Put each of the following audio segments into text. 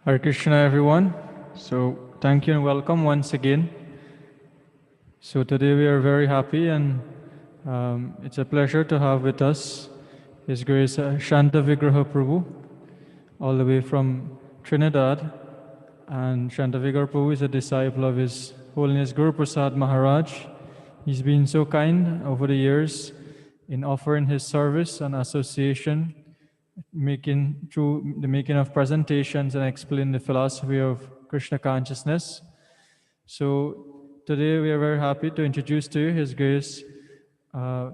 Hare Krishna, everyone. So thank you and welcome once again. So today we are very happy and it's a pleasure to have with us His Grace Shanta Vigraha Prabhu, all the way from Trinidad. And Shanta Vigraha Prabhu is a disciple of His Holiness Guru Prasad Maharaj. He's been so kind over the years in offering his service and association, through the making of presentations and explaining the philosophy of Krishna consciousness. So today we are very happy to introduce to you His Grace, who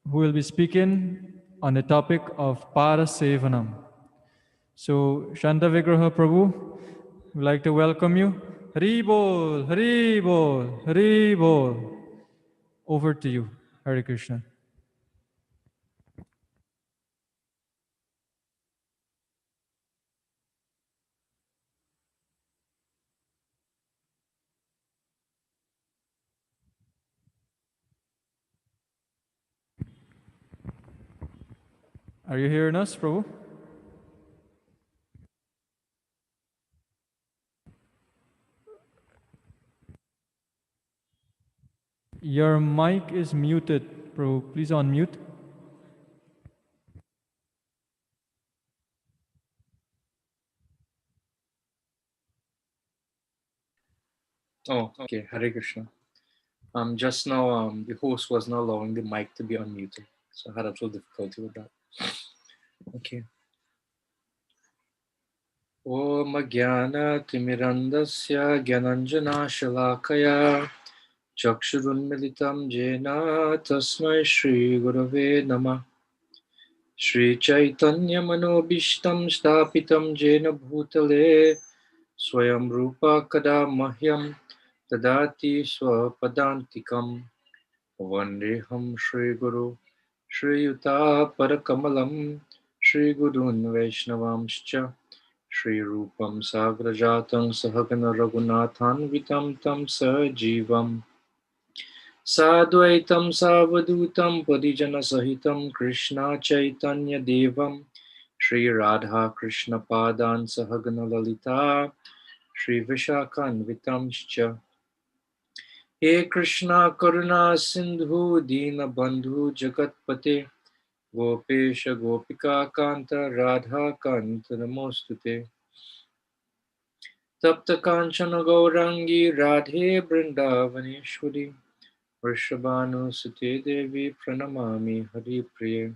will be speaking on the topic of Para Sevanam. So Shanta Vigraha Prabhu, we'd like to welcome you. Hari Bol, Hari Bol, Hari Bol. Over to you. Hare Krishna. Are you hearing us, Prabhu? Your mic is muted, Prabhu. Please unmute. Oh, okay. Hare Krishna. Just now, the host was not allowing the mic to be unmuted, so I had a little difficulty with that. Okay. Om Jnana Timirandasya Gyananjana Shalakaya Chakshurunmilitam Jena Tasmai Shri Gurave Namah Shri Chaitanya Manobishtam Stapitam Jena Bhutale Swayam Rupa Kada Mahyam Tadati Swapadantikam Vandeham Shri Guru Shri Yuta Parakamalam Shri Gurun Vaishnavamscha Shri Rupam Sagrajatam Sahagana Raghunathan Vitam Tam Sajivam Sadvaitam Savadutam Parijana Sahitam Krishna Chaitanya Devam Shri Radha Krishna Padan Sahagana Lalita Shri Vishakan Vitamscha He Krishna Karuna Sindhu Dina Bandhu Jagatpate Gopesha Gopika Kanta Radha Kanta Namostute Tapta Kanchana Gaurangi Radhe Brindavaneshwari Vrishabhanu Sute Devi Pranamami Hari Priya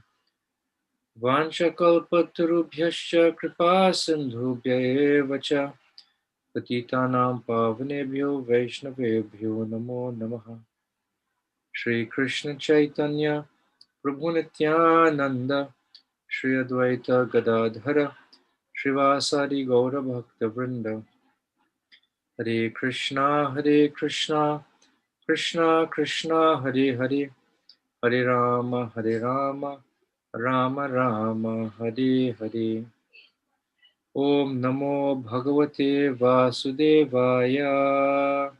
Vanchakalpatarubhyascha Kripa Sindhubhya Evacha Patitanam Pavanebhyo Vaishnavebhyo Namo Namaha Shri Krishna Chaitanya Prabhu Nityananda Shri Advaita Gadadhara Srivasadi Gaura Bhakta Vrinda Hare Krishna Krishna Krishna Hare Hare Hare Rama Rama Rama Hare Hare Om Namo Bhagavate Vasudevaya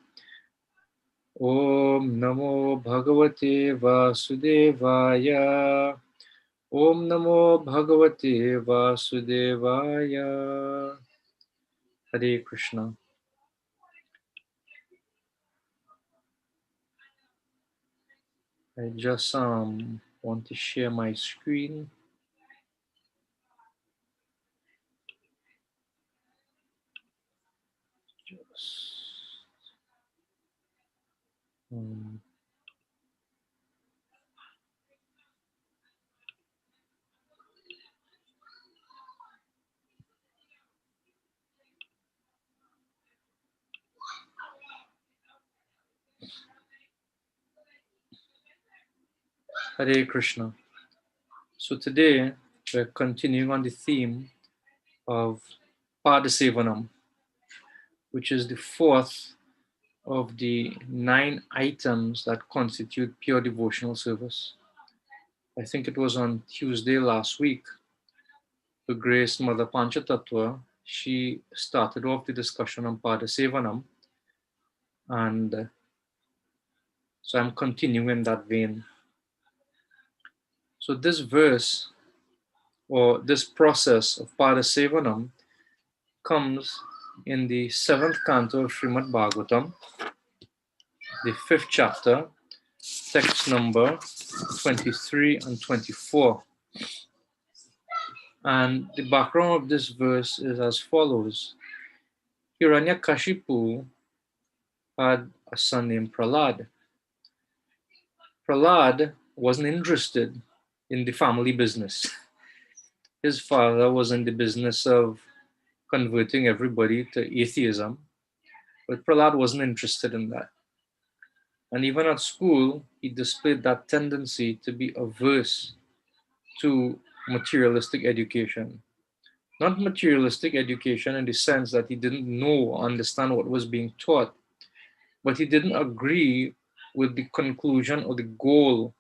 Om Namo Bhagavate Vasudevaya Om Namo Bhagavate Vasudevaya Hare Krishna. I just want to share my screen. Hare Krishna. So today we're continuing on the theme of Sevanam, which is the fourth of the 9 items that constitute pure devotional service. I think it was on Tuesday last week, the Grace Mother Panchatattva, she started off the discussion on Sevanam, and so I'm continuing in that vein. So this verse, or this process of Sevanam, comes in the 7th canto of Srimad Bhagavatam, the 5th chapter, text number 23 and 24. And the background of this verse is as follows. Hiranyakashipu had a son named Prahlad. Prahlad wasn't interested in the family business. His father was in the business of converting everybody to atheism, but Prahlad wasn't interested in that. And even at school, he displayed that tendency to be averse to materialistic education. Not materialistic education in the sense that he didn't know or understand what was being taught, but he didn't agree with the conclusion or the goal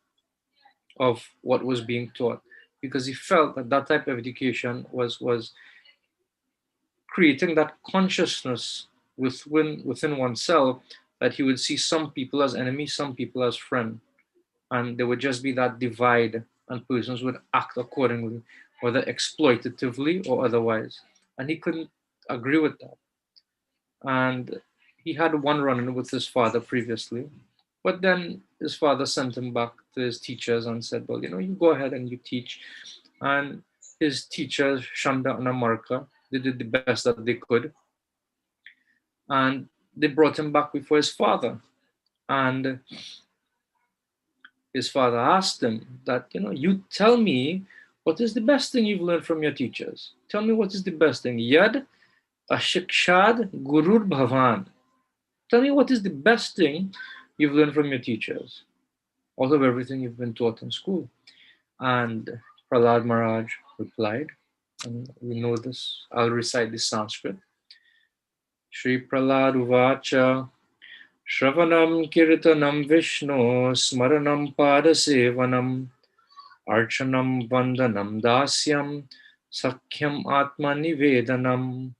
of what was being taught, because he felt that that type of education was creating that consciousness within oneself, that he would see some people as enemies, some people as friends, and there would just be that divide, and persons would act accordingly, whether exploitatively or otherwise. And he couldn't agree with that. And he had one run-in with his father previously, but then his father sent him back to his teachers and said, well, you go ahead and you teach. And his teachers, Shanta and Amarka, they did the best that they could. And they brought him back before his father. And his father asked him that, you tell me what is the best thing you've learned from your teachers. Tell me what is the best thing. Yad ashikshad gurur bhavan. Tell me what is the best thing you've learned from your teachers out of everything you've been taught in school. And Prahlad Maharaj replied, and we know this, I'll recite the Sanskrit. Shri Prahlad Uvacha Shravanam Kirtanam Vishnu Smaranam Padasevanam Archanam Vandanam Dasyam Sakhyam Atma Nivedanam.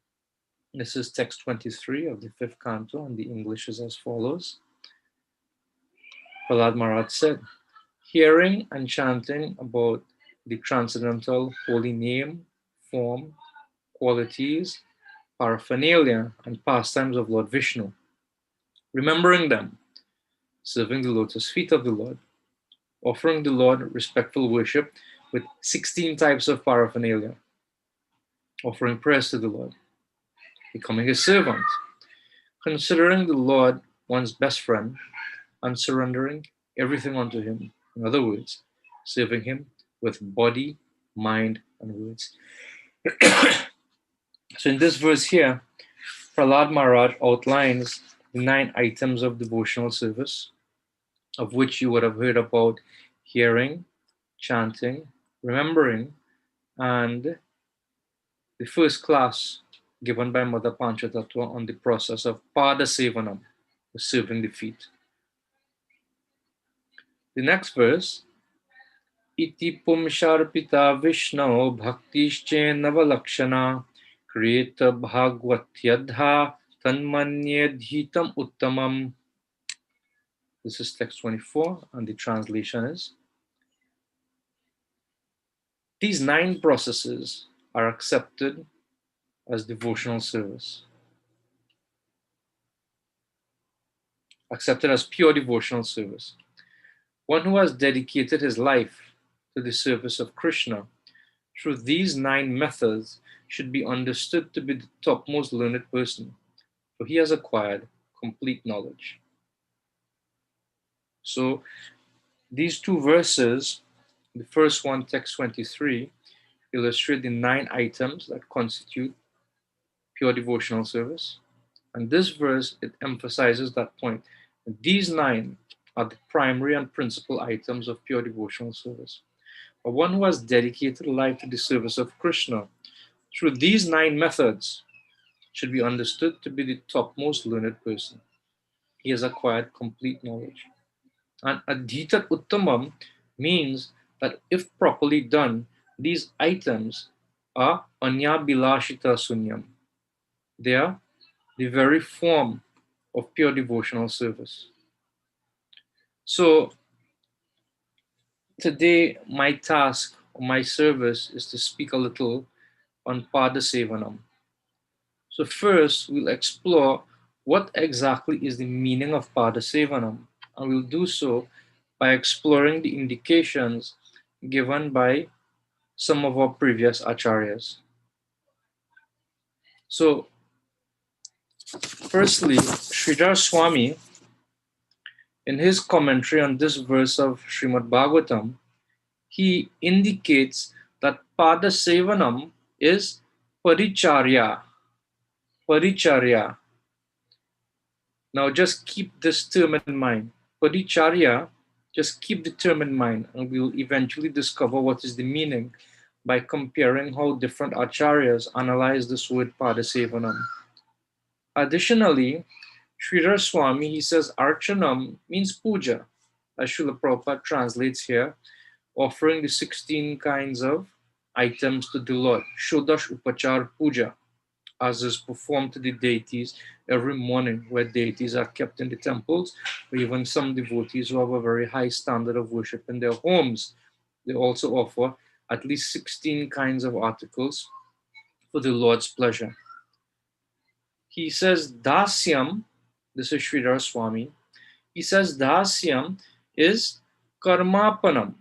This is text 23 of the 5th canto, and the English is as follows. Prahlad Maharaj said, hearing and chanting about the transcendental holy name, form, qualities, paraphernalia, and pastimes of Lord Vishnu, remembering them, serving the lotus feet of the Lord, offering the Lord respectful worship with 16 types of paraphernalia, offering prayers to the Lord, becoming his servant, considering the Lord one's best friend, and surrendering everything unto him. In other words, serving him with body, mind, and words. So in this verse here, Prahlad Maharaj outlines the 9 items of devotional service, of which you would have heard about: hearing, chanting, remembering, and the first class given by Mother Panchatattva on the process of Pada Sevanam, serving the feet. The next verse, Iti Pumsharpita Vishnu Bhaktische Navalakshana Kriyeta Bhagavatyadha Tanmanyedhitam Uttamam. This is text 24, and the translation is, these 9 processes are accepted as devotional service, accepted as pure devotional service. one who has dedicated his life to the service of Krishna through these 9 methods should be understood to be the topmost learned person, for he has acquired complete knowledge. So these 2 verses, the first one, text 23, illustrate the 9 items that constitute pure devotional service. And this verse, it emphasizes that point. These 9 are the primary and principal items of pure devotional service. But one who has dedicated life to the service of Krishna through these 9 methods should be understood to be the topmost learned person. He has acquired complete knowledge. And Adhitat Uttamam means that if properly done, these items are Anya Bilashita Sunyam. They are the very form of pure devotional service. So today, my task or my service is to speak a little on Pada Sevanam. So first, we'll explore what exactly is the meaning of Pada Sevanam, and we'll do so by exploring the indications given by some of our previous acharyas. So firstly, Sridhar Swami, in his commentary on this verse of Srimad Bhagavatam, he indicates that Pada Sevanam is paricharya. Paricharya. Now just keep this term in mind. Paricharya, just keep the term in mind, and we'll eventually discover what is the meaning by comparing how different acharyas analyze this word Pada Sevanam. Additionally, Sridhar Swami, he says Archanam means puja, as Srila Prabhupada translates here, offering the 16 kinds of items to the Lord, Shodash Upachar Puja, as is performed to the deities every morning, where deities are kept in the temples, or even some devotees who have a very high standard of worship in their homes. They also offer at least 16 kinds of articles for the Lord's pleasure. He says Dasyam, this is Sridhar Swami, he says Dasyam is Karmapanam.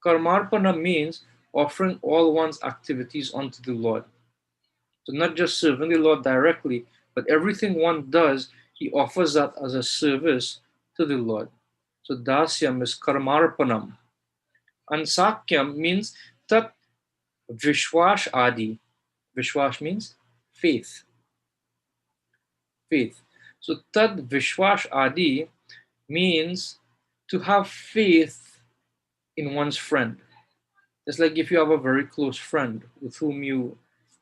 Karmarpana means offering all one's activities unto the Lord. So not just serving the Lord directly, but everything one does, he offers that as a service to the Lord. So Dasyam is Karmarpanam. And Sakyam means Tat Vishwash Adi. Vishwash means faith. Faith. So Tat Vishwash Adi means to have faith in one's friend. It's like if you have a very close friend with whom you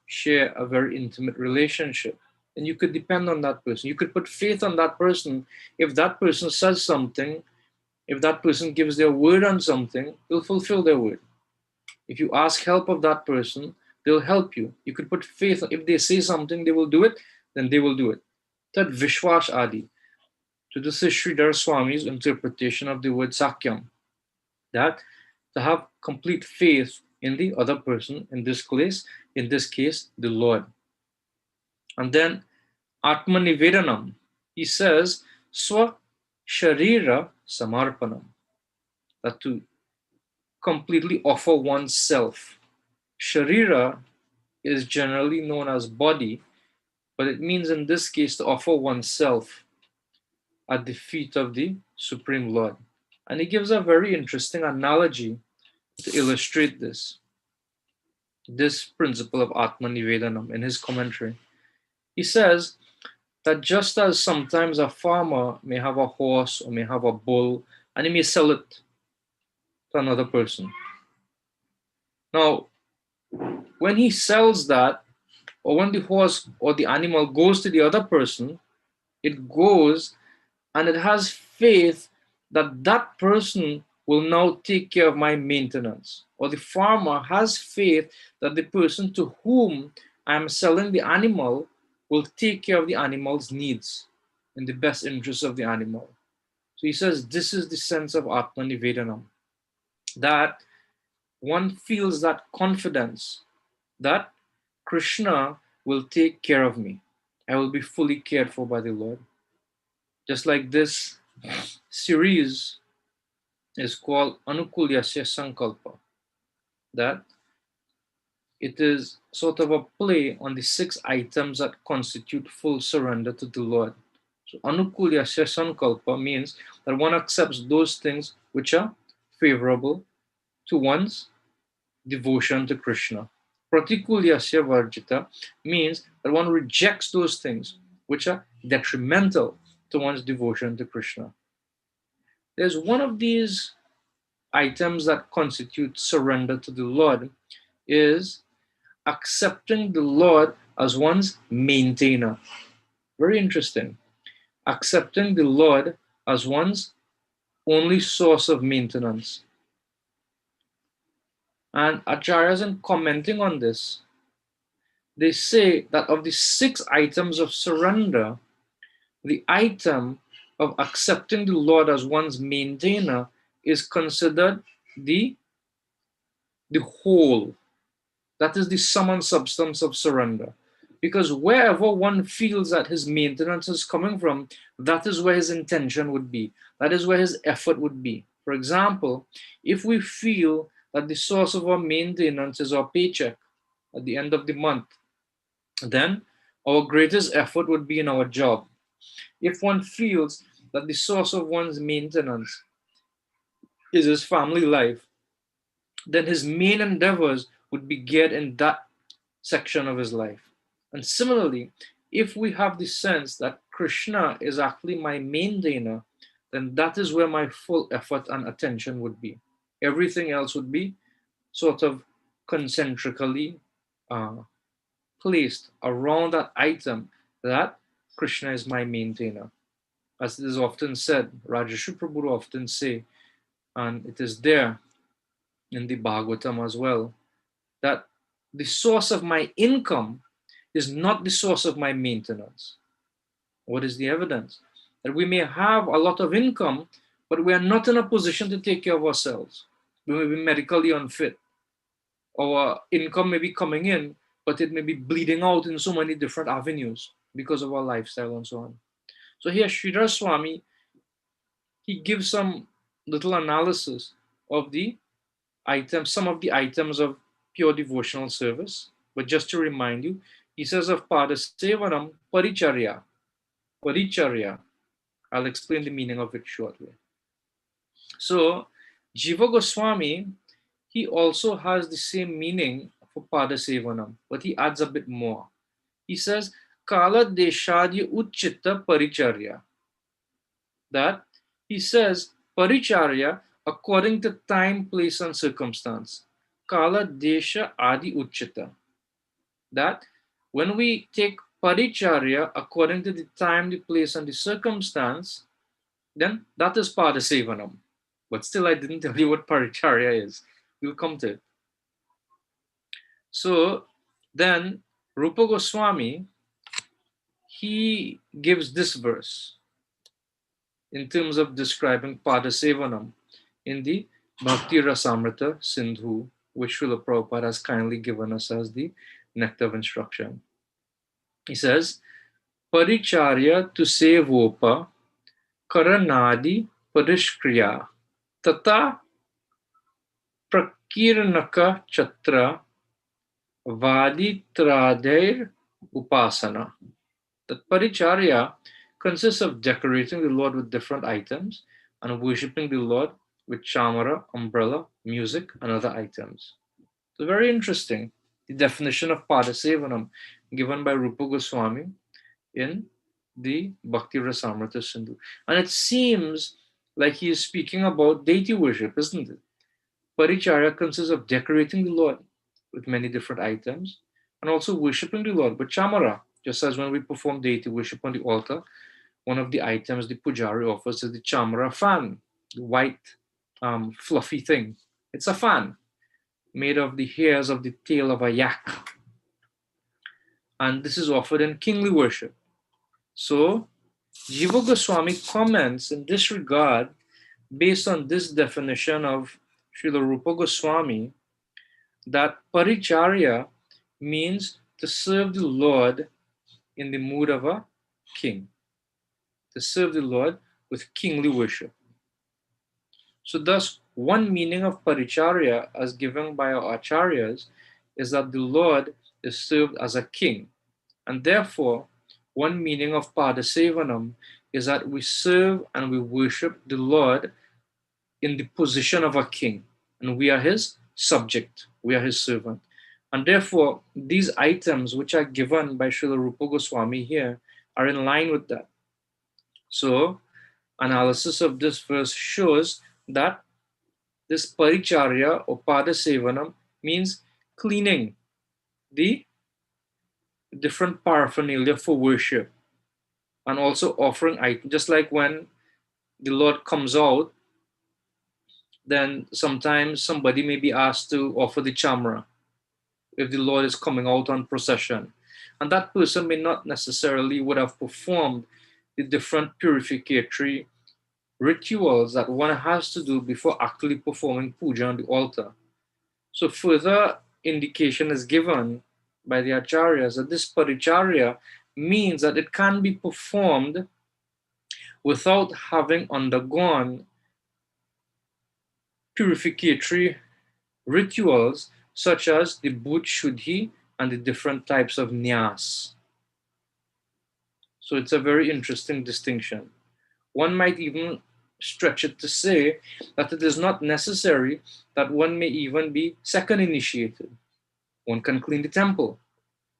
share a very intimate relationship, and you could depend on that person. You could put faith on that person. If that person says something, if that person gives their word on something, they'll fulfill their word. If you ask help of that person, they'll help you. You could put faith. If they say something, they will do it, then they will do it. That Vishwash Adi. So this is Sridhar Swami's interpretation of the word Sakyam. That to have complete faith in the other person, in this case, the Lord. And then Atmanivedanam, he says, Swa Sharira Samarpanam, that to completely offer oneself. Sharira is generally known as body, but it means in this case to offer oneself at the feet of the Supreme Lord. And he gives a very interesting analogy to illustrate this principle of Atmanivedanam in his commentary. He says that just as sometimes a farmer may have a horse or may have a bull and he may sell it to another person. Now, when he sells that, or when the horse or the animal goes to the other person, it goes and it has faith that that person will now take care of my maintenance. Or the farmer has faith that the person to whom I am selling the animal will take care of the animal's needs in the best interest of the animal. So he says this is the sense of Atmanivedanam, that one feels that confidence that Krishna will take care of me. I will be fully cared for by the Lord. Just like this series is called Anukulyasya Sankalpah. That it is sort of a play on the 6 items that constitute full surrender to the Lord. So Anukulyasya Sankalpa means that one accepts those things which are favorable to one's devotion to Krishna. Pratikulyasya Varjita means that one rejects those things which are detrimental to one's devotion to Krishna. There's one of these items that constitute surrender to the Lord is accepting the Lord as one's maintainer. Very interesting. Accepting the Lord as one's only source of maintenance. And acharyas, in commenting on this, they say that of the 6 items of surrender, the item of accepting the Lord as one's maintainer is considered the whole. That is the sum and substance of surrender. Because wherever one feels that his maintenance is coming from, that is where his intention would be. That is where his effort would be. For example, if we feel that the source of our maintenance is our paycheck at the end of the month, then our greatest effort would be in our job. If one feels that the source of one's maintenance is his family life, then his main endeavors would be geared in that section of his life. And similarly, if we have the sense that Krishna is actually my maintainer, then that is where my full effort and attention would be. Everything else would be sort of concentrically placed around that item that Krishna is my maintainer. As it is often said, Rajarshi Prabhu often say, and it is there in the Bhagavatam as well, that the source of my income is not the source of my maintenance. What is the evidence? That we may have a lot of income, but we are not in a position to take care of ourselves. We may be medically unfit. Our income may be coming in, but it may be bleeding out in so many different avenues because of our lifestyle and so on. So here, Sridhar Swami, he gives some little analysis of the items, some of the items of pure devotional service. But just to remind you, he says of Pada Sevanam, Paricharya. Paricharya. I'll explain the meaning of it shortly. So, Jiva Goswami, he also has the same meaning for Pada Sevanam, but he adds a bit more. He says, Kala Deshadya Uchita Paricharya. That he says, Paricharya according to time, place, and circumstance. Kala Desha Adi Uchita. That when we take Paricharya according to the time, the place, and the circumstance, then that is Pada Sevanam. But still, I didn't tell you what Paricharya is. We'll come to it. So then, Rupa Goswami, he gives this verse in terms of describing Pada Sevanam in the Bhakti Rasamrita Sindhu, which Srila Prabhupada has kindly given us as the nectar of instruction. He says, Paricharya tu sevopa karanadi parishkriya tata prakirnaka chatra vaditrader upasana. That paricharya consists of decorating the Lord with different items and worshipping the Lord with chamara, umbrella, music, and other items. So very interesting, the definition of Pada Sevanam given by Rupa Goswami in the Bhakti Rasamrita Sindhu. And it seems like he is speaking about deity worship, isn't it? Paricharya consists of decorating the Lord with many different items and also worshipping the Lord with chamara. Just as when we perform deity worship on the altar, one of the items the pujari offers is the chamara fan, the white fluffy thing. It's a fan made of the hairs of the tail of a yak. And this is offered in kingly worship. So, Jiva Goswami comments in this regard based on this definition of Srila Rupa Goswami that paricharya means to serve the Lord in the mood of a king, to serve the Lord with kingly worship. So thus, one meaning of paricharya as given by our acharyas is that the Lord is served as a king. And therefore, one meaning of Padasevanam is that we serve and we worship the Lord in the position of a king. And we are his subject, we are his servant. And therefore, these items which are given by Srila Rupa Goswami here are in line with that. So, analysis of this verse shows that this paricharya or padasevanam means cleaning the different paraphernalia for worship and also offering items. Just like when the Lord comes out, then sometimes somebody may be asked to offer the chamra if the Lord is coming out on procession. And that person may not necessarily would have performed the different purificatory rituals that one has to do before actually performing puja on the altar. So further indication is given by the acharyas that this paricharya means that it can be performed without having undergone purificatory rituals such as the Bhut Shuddhi and the different types of nyas. So it's a very interesting distinction. One might even stretch it to say that it is not necessary that one may even be second initiated. One can clean the temple.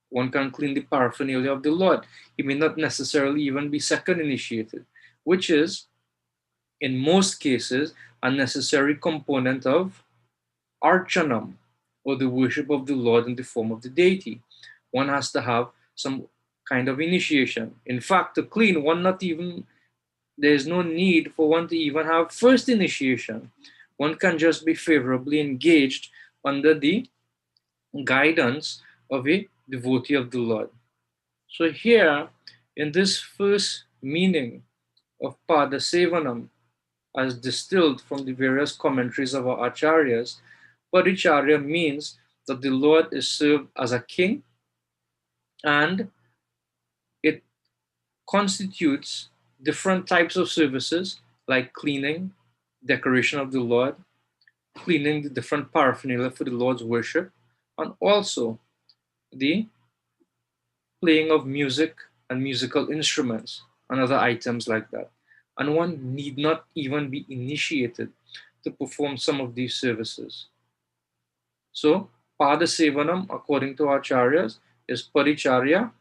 One can clean the paraphernalia of the Lord. He may not necessarily even be second initiated, which is, in most cases, a necessary component of archanam, or the worship of the Lord in the form of the deity. One has to have some kind of initiation. In fact, to clean, there is no need for one to even have first initiation. One can just be favorably engaged under the guidance of a devotee of the Lord. So here, in this first meaning of Padasevanam, as distilled from the various commentaries of our acharyas, Paricharya means that the Lord is served as a king, and it constitutes different types of services like cleaning, decoration of the Lord, cleaning the different paraphernalia for the Lord's worship, and also the playing of music and musical instruments and other items like that. And one need not even be initiated to perform some of these services. So, Padasevanam, according to acharyas, is paricharya,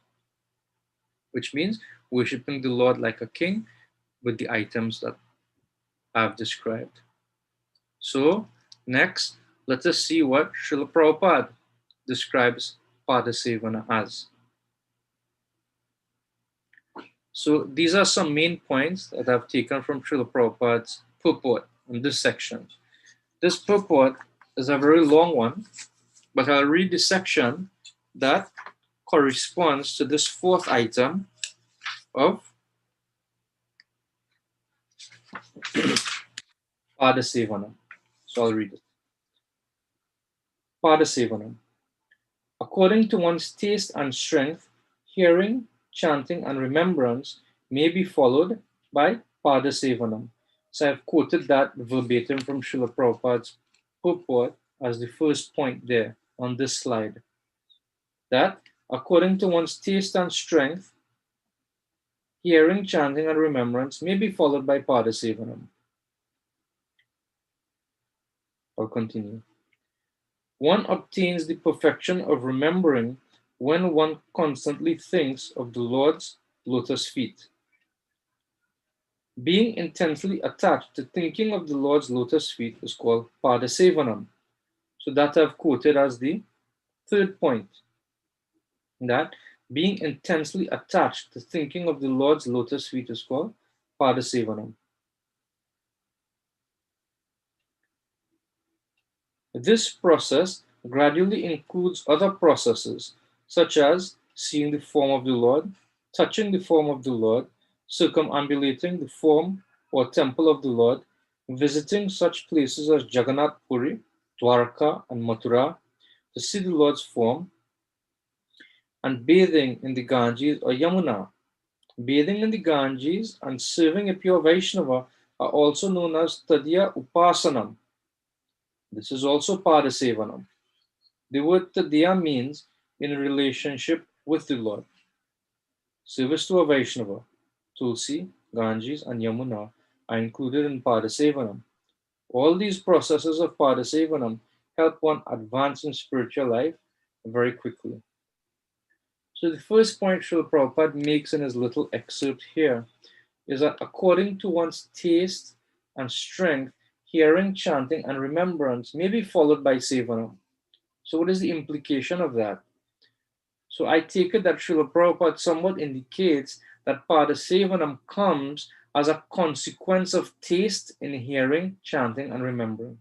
which means worshipping the Lord like a king with the items that I've described. So, next, let us see what Srila Prabhupada describes Padasevana as. So, these are some main points that I've taken from Srila Prabhupada's purport in this section. This purport is a very long one, but I'll read the section that corresponds to this fourth item of Padasevanam. So I'll read it. Padasevanam. According to one's taste and strength, hearing, chanting, and remembrance may be followed by Padasevanam. So I've quoted that verbatim from Srila Prabhupada's purport as the first point there on this slide. That according to one's taste and strength, hearing, chanting, and remembrance may be followed by Padasevanam. I'll continue. One obtains the perfection of remembering when one constantly thinks of the Lord's lotus feet. Being intensely attached to thinking of the Lord's lotus feet is called Padasevanam. So that I've quoted as the third point. That being intensely attached to thinking of the Lord's lotus feet is called Padasevanam. This process gradually includes other processes, such as seeing the form of the Lord, touching the form of the Lord, circumambulating the form or temple of the Lord, visiting such places as Jagannath Puri, Dwarka, and Mathura to see the Lord's form, and bathing in the Ganges or Yamuna. Bathing in the Ganges and serving a pure Vaishnava are also known as Tadya Upasanam. This is also Padasevanam. The word Tadya means in relationship with the Lord. Service to a Vaishnava, Tulsi, Ganges, and Yamuna are included in Padasevanam. All these processes of Padasevanam help one advance in spiritual life very quickly. So the first point Srila Prabhupada makes in his little excerpt here is that according to one's taste and strength, hearing, chanting, and remembrance may be followed by Sevanam. So what is the implication of that? So I take it that Srila Prabhupada somewhat indicates that Padasevanam comes as a consequence of taste in hearing, chanting, and remembering.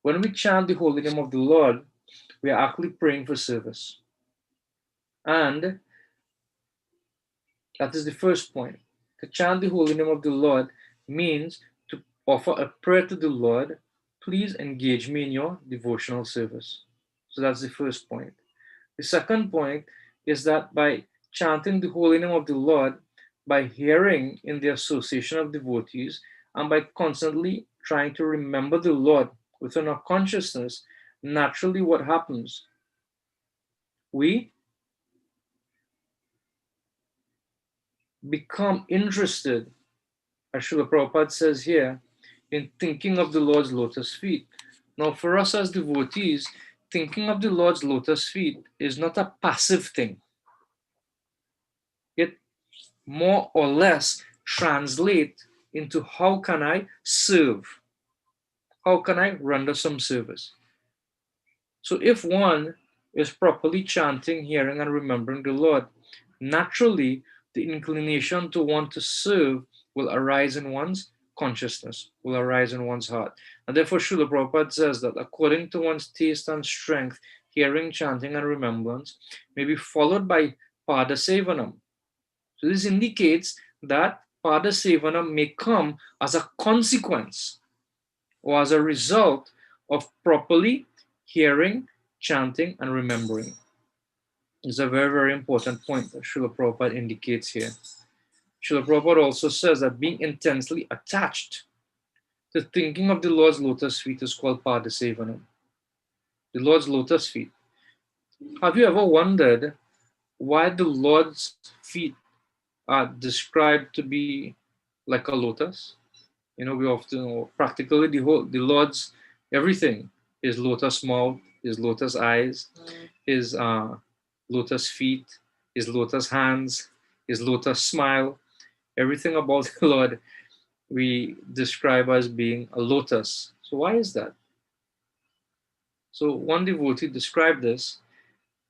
When we chant the holy name of the Lord, we are actually praying for service. And that is the first point. To chant the holy name of the Lord means to offer a prayer to the Lord, please engage me in your devotional service. So that's the first point. The second point is that by chanting the holy name of the Lord, by hearing in the association of devotees, and by constantly trying to remember the Lord within our consciousness, naturally what happens? We become interested, as Srila Prabhupada says here, in thinking of the Lord's lotus feet. Now, for us as devotees, thinking of the Lord's lotus feet is not a passive thing. It more or less translates into how can I serve? How can I render some service? So if one is properly chanting, hearing, and remembering the Lord, naturally the inclination to want to serve will arise in one's consciousness, will arise in one's heart. And therefore, Srila Prabhupada says that according to one's taste and strength, hearing, chanting, and remembrance may be followed by Padasevanam. So this indicates that Padasevanam may come as a consequence or as a result of properly hearing, chanting, and remembering. It's a very, very important point that Srila Prabhupada indicates here. Srila Prabhupada also says that being intensely attached to thinking of the Lord's lotus feet is called Padasevanam. The Lord's lotus feet. Have you ever wondered why the Lord's feet are described to be like a lotus? You know, we often, practically the Lord's everything, his lotus mouth, his lotus eyes, his lotus feet, his lotus hands, his lotus smile, everything about the Lord we describe as being a lotus. So why is that? So one devotee described this,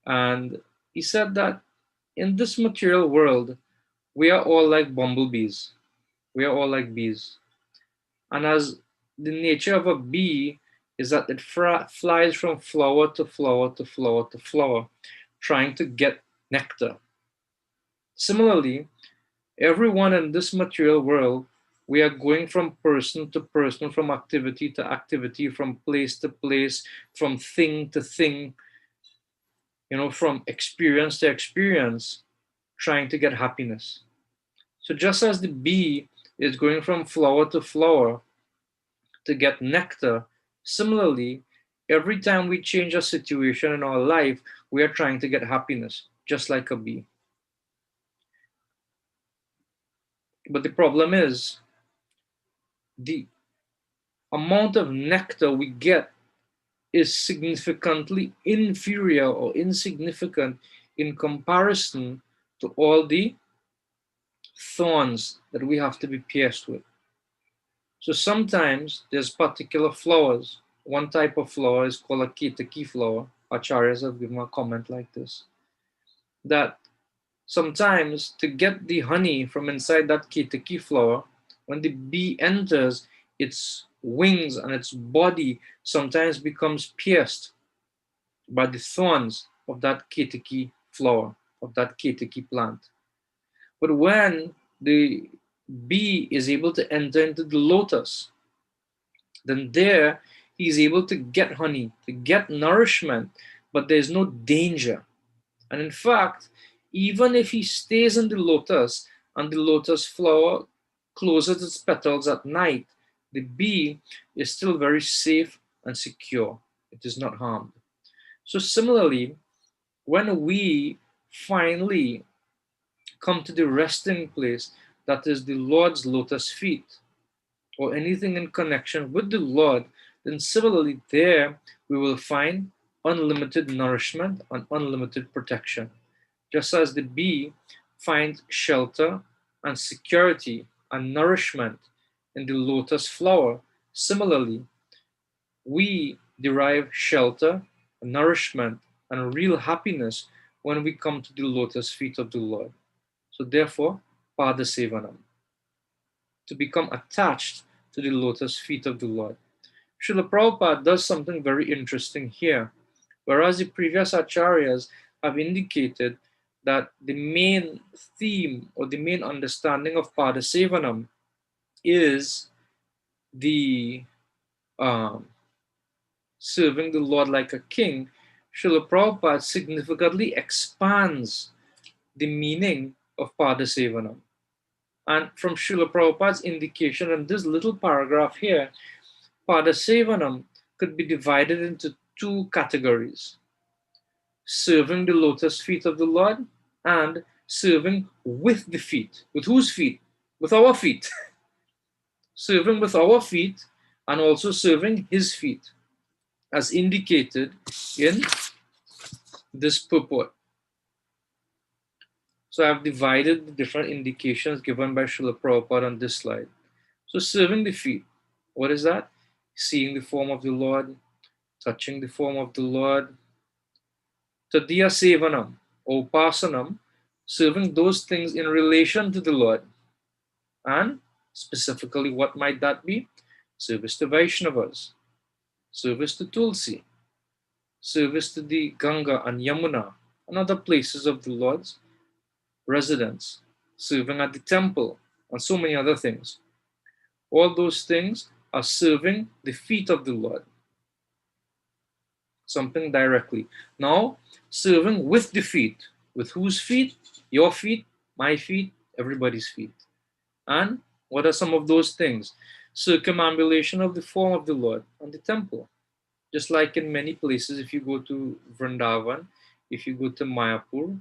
and he said that in this material world, we are all like bumblebees. We are all like bees. And as the nature of a bee is that it flies from flower to flower to flower to flower, trying to get nectar. Similarly, everyone in this material world, we are going from person to person, from activity to activity, from place to place, from thing to thing, from experience to experience, trying to get happiness. So just as the bee is going from flower to flower to get nectar, similarly, every time we change a situation in our life, we are trying to get happiness, just like a bee. But the problem is, the amount of nectar we get is significantly inferior or insignificant in comparison to all the thorns that we have to be pierced with. So sometimes there's particular flowers. One type of flower is called a ketaki flower. Acharyas have given a comment like this, that sometimes to get the honey from inside that ketaki flower, when the bee enters, its wings and its body sometimes becomes pierced by the thorns of that ketaki flower, of that ketaki plant. But when the bee is able to enter into the lotus, then there he is able to get honey, to get nourishment, but there's no danger. And in fact, even if he stays in the lotus and the lotus flower closes its petals at night, the bee is still very safe and secure. It is not harmed. So similarly, when we finally come to the resting place, that is the Lord's lotus feet, or anything in connection with the Lord, then similarly there we will find unlimited nourishment and unlimited protection. Just as the bee finds shelter and security and nourishment in the lotus flower, similarly, we derive shelter, nourishment, and real happiness when we come to the lotus feet of the Lord. So therefore, Pada Sevanam, to become attached to the lotus feet of the Lord. Srila Prabhupada does something very interesting here. Whereas the previous acharyas have indicated that the main theme or the main understanding of Pada Sevanam is the serving the Lord like a king, Srila Prabhupada significantly expands the meaning of Pada Sevanam. And from Srila Prabhupada's indication in this little paragraph here, Pada Sevanam could be divided into two categories: serving the lotus feet of the Lord and serving with the feet. With whose feet? With our feet. Serving with our feet and also serving his feet, as indicated in this purport. So I've divided the different indications given by Srila Prabhupada on this slide. So serving the feet, what is that? Seeing the form of the Lord, touching the form of the Lord. Tadiya Sevanam, or Upasanam, serving those things in relation to the Lord. And specifically, what might that be? Service to Vaishnavas, service to Tulsi, service to the Ganga and Yamuna and other places of the Lord's residence, serving at the temple, and so many other things. All those things are serving the feet of the Lord, something directly. Now, serving with the feet. With whose feet? Your feet, my feet, everybody's feet. And what are some of those things? Circumambulation of the form of the Lord and the temple. Just like in many places, if you go to Vrindavan, if you go to Mayapur,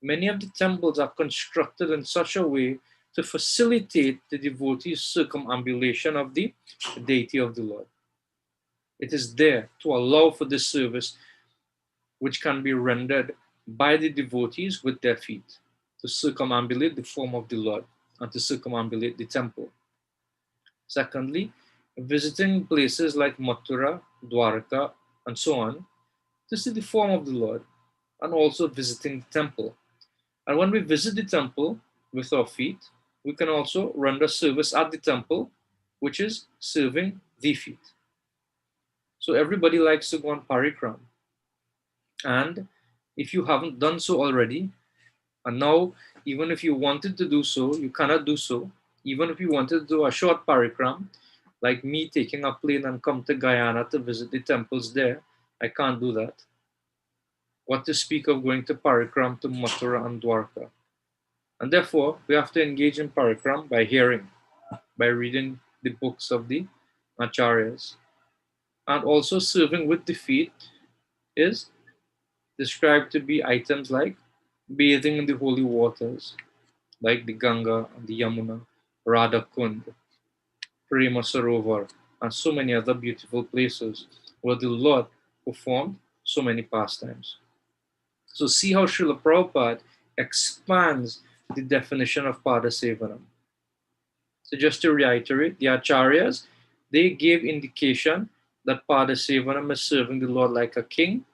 many of the temples are constructed in such a way to facilitate the devotee's circumambulation of the deity of the Lord. It is there to allow for this service, which can be rendered by the devotees with their feet, to circumambulate the form of the Lord and to circumambulate the temple. Secondly, visiting places like Mathura, Dwarka, and so on, to see the form of the Lord, and also visiting the temple. And when we visit the temple with our feet, we can also render service at the temple, which is serving the feet. So everybody likes to go on parikram. And if you haven't done so already, and now even if you wanted to do so, you cannot do so. Even if you wanted to do a short parikram, like me taking a plane and come to Guyana to visit the temples there, I can't do that. What to speak of going to parikram to Mathura and Dwarka? And therefore, we have to engage in parikram by hearing, by reading the books of the acharyas. And also serving with the feet is described to be items like bathing in the holy waters, like the Ganga and the Yamuna, Radha Kund, Prema Sarovar, and so many other beautiful places where the Lord performed so many pastimes. So see how Srila Prabhupada expands the definition of Pada Sevanam. So just to reiterate, the acharyas, they gave indication that Pada Sevanam is serving the Lord like a king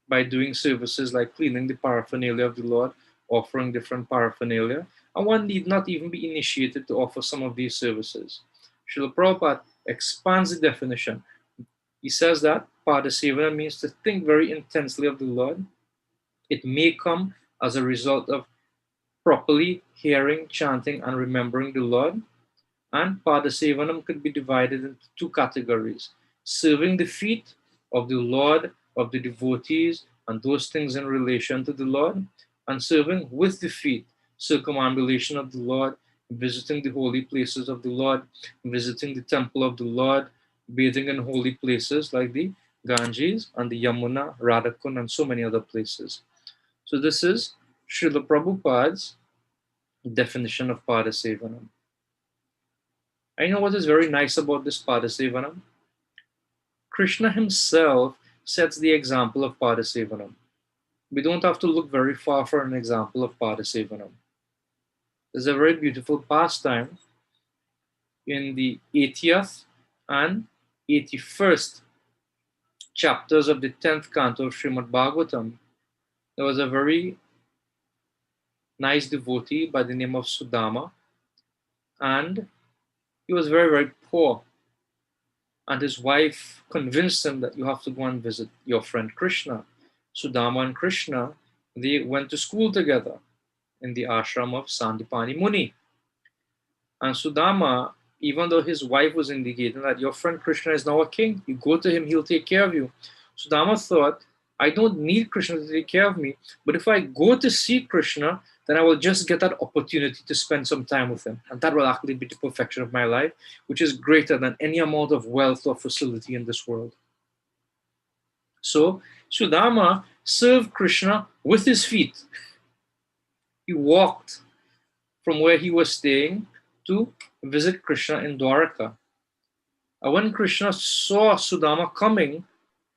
by doing services like cleaning the paraphernalia of the Lord, offering different paraphernalia, and one need not even be initiated to offer some of these services. Srila Prabhupada expands the definition. He says that Pada Sevana means to think very intensely of the Lord. It may come as a result of properly hearing, chanting, and remembering the Lord. And Pada Sevanam could be divided into two categories: serving the feet of the Lord, of the devotees, and those things in relation to the Lord, and serving with the feet, circumambulation of the Lord, visiting the holy places of the Lord, visiting the temple of the Lord, bathing in holy places like the Ganges and the Yamuna, Radhakund, and so many other places. So this is Srila Prabhupada's definition of Padasevanam. I know what is very nice about this Padasevanam. Krishna himself sets the example of Padasevanam. We don't have to look very far for an example of Padasevanam. There's a very beautiful pastime in the 80th and 81st chapters of the 10th canto of Srimad Bhagavatam. There was a very nice devotee by the name of Sudama, and he was very, very poor. And his wife convinced him that you have to go and visit your friend Krishna. Sudama and Krishna, they went to school together in the ashram of Sandipani Muni. And Sudama, even though his wife was indicating that your friend Krishna is now a king, you go to him, he'll take care of you. Sudama thought, I don't need Krishna to take care of me, but if I go to see Krishna, then I will just get that opportunity to spend some time with him. And that will actually be the perfection of my life, which is greater than any amount of wealth or facility in this world. So Sudama served Krishna with his feet. He walked from where he was staying to visit Krishna in Dwaraka. And when Krishna saw Sudama coming,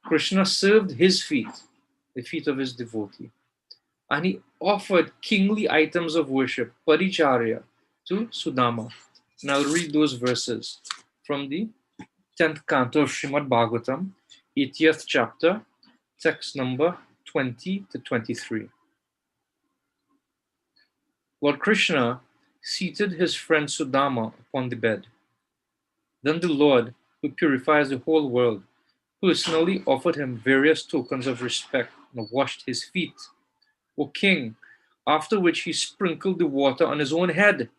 Krishna served his feet, the feet of his devotee. And he offered kingly items of worship, paricharya, to Sudama. And I'll read those verses from the 10th canto of Srimad Bhagavatam, 80th chapter, text number 20 to 23. Lord Krishna seated his friend Sudama upon the bed. Then the Lord, who purifies the whole world, personally offered him various tokens of respect and washed his feet, O king, after which he sprinkled the water on his own head.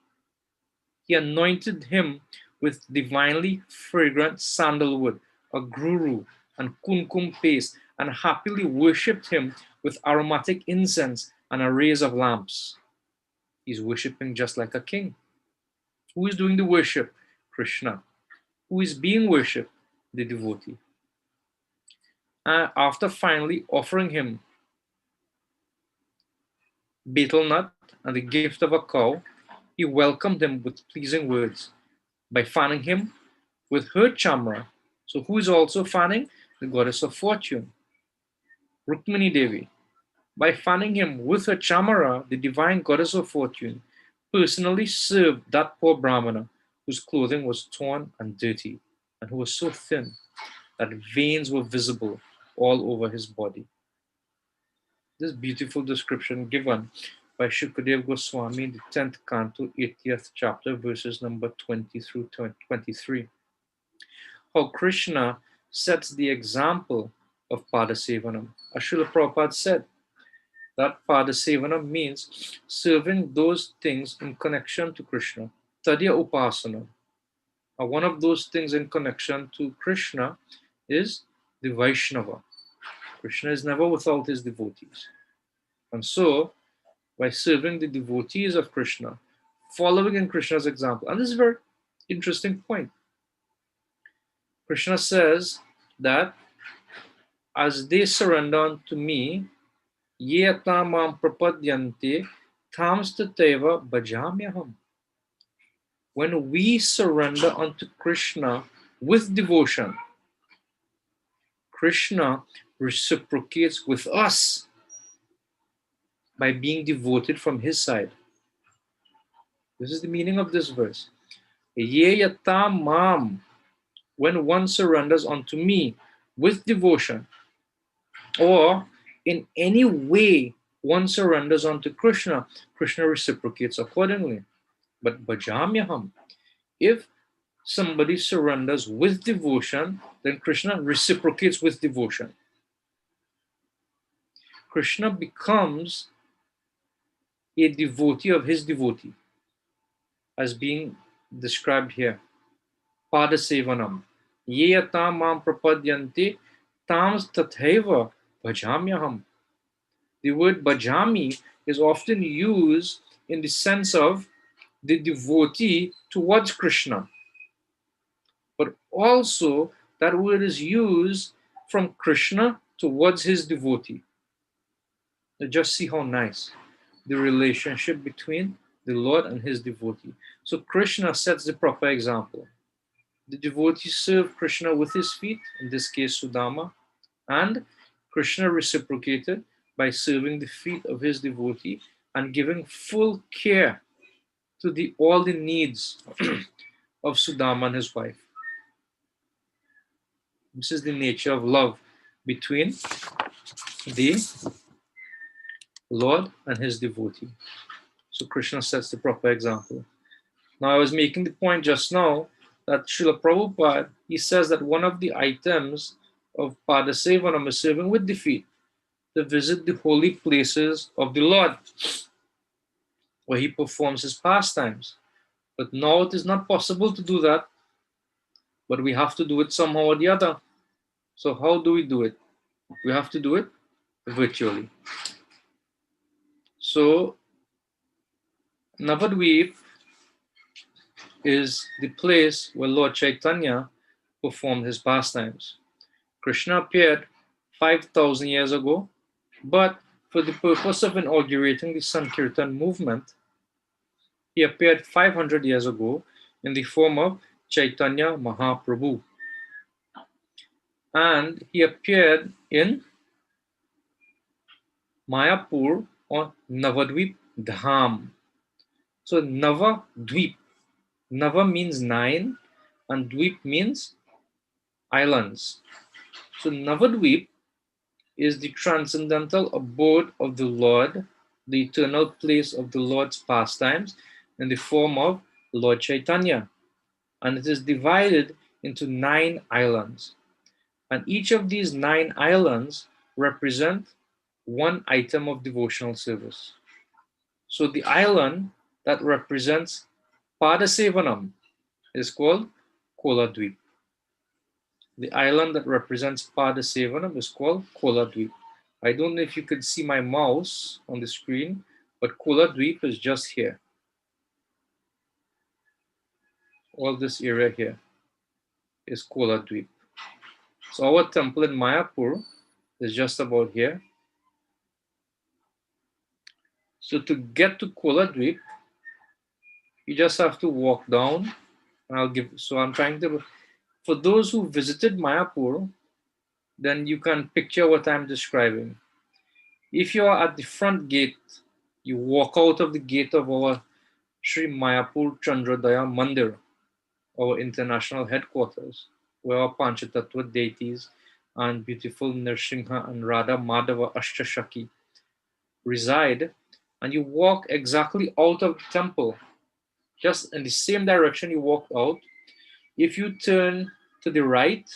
He anointed him with divinely fragrant sandalwood, a guru, and kumkum paste, and happily worshipped him with aromatic incense and arrays of lamps. He's worshipping just like a king. Who is doing the worship? Krishna. Who is being worshipped? The devotee. After finally offering him betel nut and the gift of a cow, he welcomed him with pleasing words by fanning him with her chamra. So who is also fanning? The goddess of fortune, Rukmini Devi. By fanning him with her chamara, the divine goddess of fortune personally served that poor Brahmana whose clothing was torn and dirty and who was so thin that veins were visible all over his body. This beautiful description given by Shukadev Goswami in the 10th canto, 80th chapter, verses number 20 through 23. How Krishna sets the example of Padasevanam. As Srila Prabhupada said, that Padasevanam means serving those things in connection to Krishna. Tadya Upasana. One of those things in connection to Krishna is the Vaishnava. Krishna is never without his devotees. And so, by serving the devotees of Krishna, following in Krishna's example, and this is a very interesting point. Krishna says that as they surrender unto me, ye atamam prapadyante tamstateva bhajamyaham. When we surrender unto Krishna with devotion, Krishna reciprocates with us by being devoted from his side. This is the meaning of this verse. Ye yata mam, when one surrenders unto me with devotion, or in any way one surrenders unto Krishna, Krishna reciprocates accordingly. But bhajamyaham, if somebody surrenders with devotion, then Krishna reciprocates with devotion. Krishna becomes a devotee of his devotee, as being described here. Padasevanam. Ye yatam mam prapadyanti tams tatheva bhajamyaham. The word bhajami is often used in the sense of the devotee towards Krishna, but also that word is used from Krishna towards his devotee. Now just see how nice the relationship between the Lord and his devotee. So Krishna sets the proper example. The devotee served Krishna with his feet, in this case Sudama, and Krishna reciprocated by serving the feet of his devotee and giving full care to all the needs of Sudama and his wife. This is the nature of love between the Lord and his devotee. So Krishna sets the proper example. Now I was making the point just now that Srila Prabhupada, he says that one of the items of Pada Sevanam is serving with the feet, to visit the holy places of the Lord, where he performs his pastimes. But now it is not possible to do that, but we have to do it somehow or the other. So how do we do it? We have to do it virtually. So Navadvip is the place where Lord Chaitanya performed his pastimes. Krishna appeared 5,000 years ago, but for the purpose of inaugurating the Sankirtan movement, he appeared 500 years ago in the form of Chaitanya Mahaprabhu. And he appeared in Mayapur or Navadvip Dham. So Navadvip. Nava means 9 and Dvip means islands. So Navadvip is the transcendental abode of the Lord, the eternal place of the Lord's pastimes in the form of Lord Chaitanya. And it is divided into 9 islands. And each of these 9 islands represent one item of devotional service. So the island that represents Padasevanam is called Koladvip. The island that represents Padasevanam is called Koladvip. I don't know if you could see my mouse on the screen, but Koladvip is just here. All this area here is Koladvip. So our temple in Mayapur is just about here. So to get to Koladvip, you just have to walk down. And I'm trying to, for those who visited Mayapur, then you can picture what I'm describing. If you are at the front gate, you walk out of the gate of our Sri Mayapur Chandrodaya Mandir, our international headquarters, where our Panchatattva deities and beautiful Nrsimha and Radha Madhava Ashtashaki reside, and you walk exactly out of the temple, just in the same direction you walked out. If you turn to the right,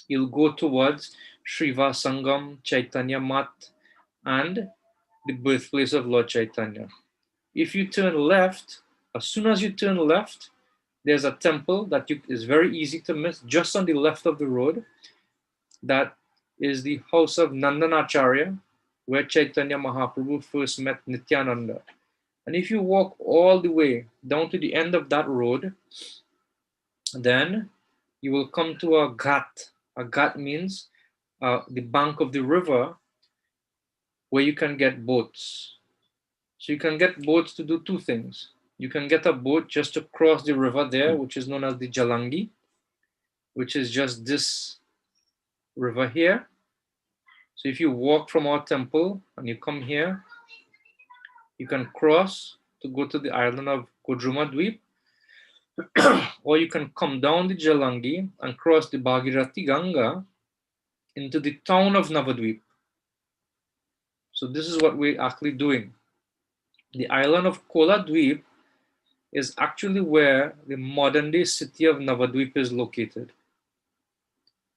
you'll go towards Sriva Sangam, Chaitanya Mat, and the birthplace of Lord Chaitanya. If you turn left, as soon as you turn left, there's a temple that is very easy to miss, just on the left of the road. That is the house of Nandanacharya, where Chaitanya Mahaprabhu first met Nityananda. And if you walk all the way down to the end of that road, then you will come to a ghat. A ghat means the bank of the river where you can get boats. So you can get boats to do 2 things. You can get a boat just to cross the river there, which is known as the Jalangi, which is just this river here. So if you walk from our temple and you come here, you can cross to go to the island of Kodruma Dweep, or you can come down the Jalangi and cross the Bhagirathi Ganga into the town of Navadvip. So this is what we're actually doing. The island of Koladvip is actually where the modern day city of Navadvip is located.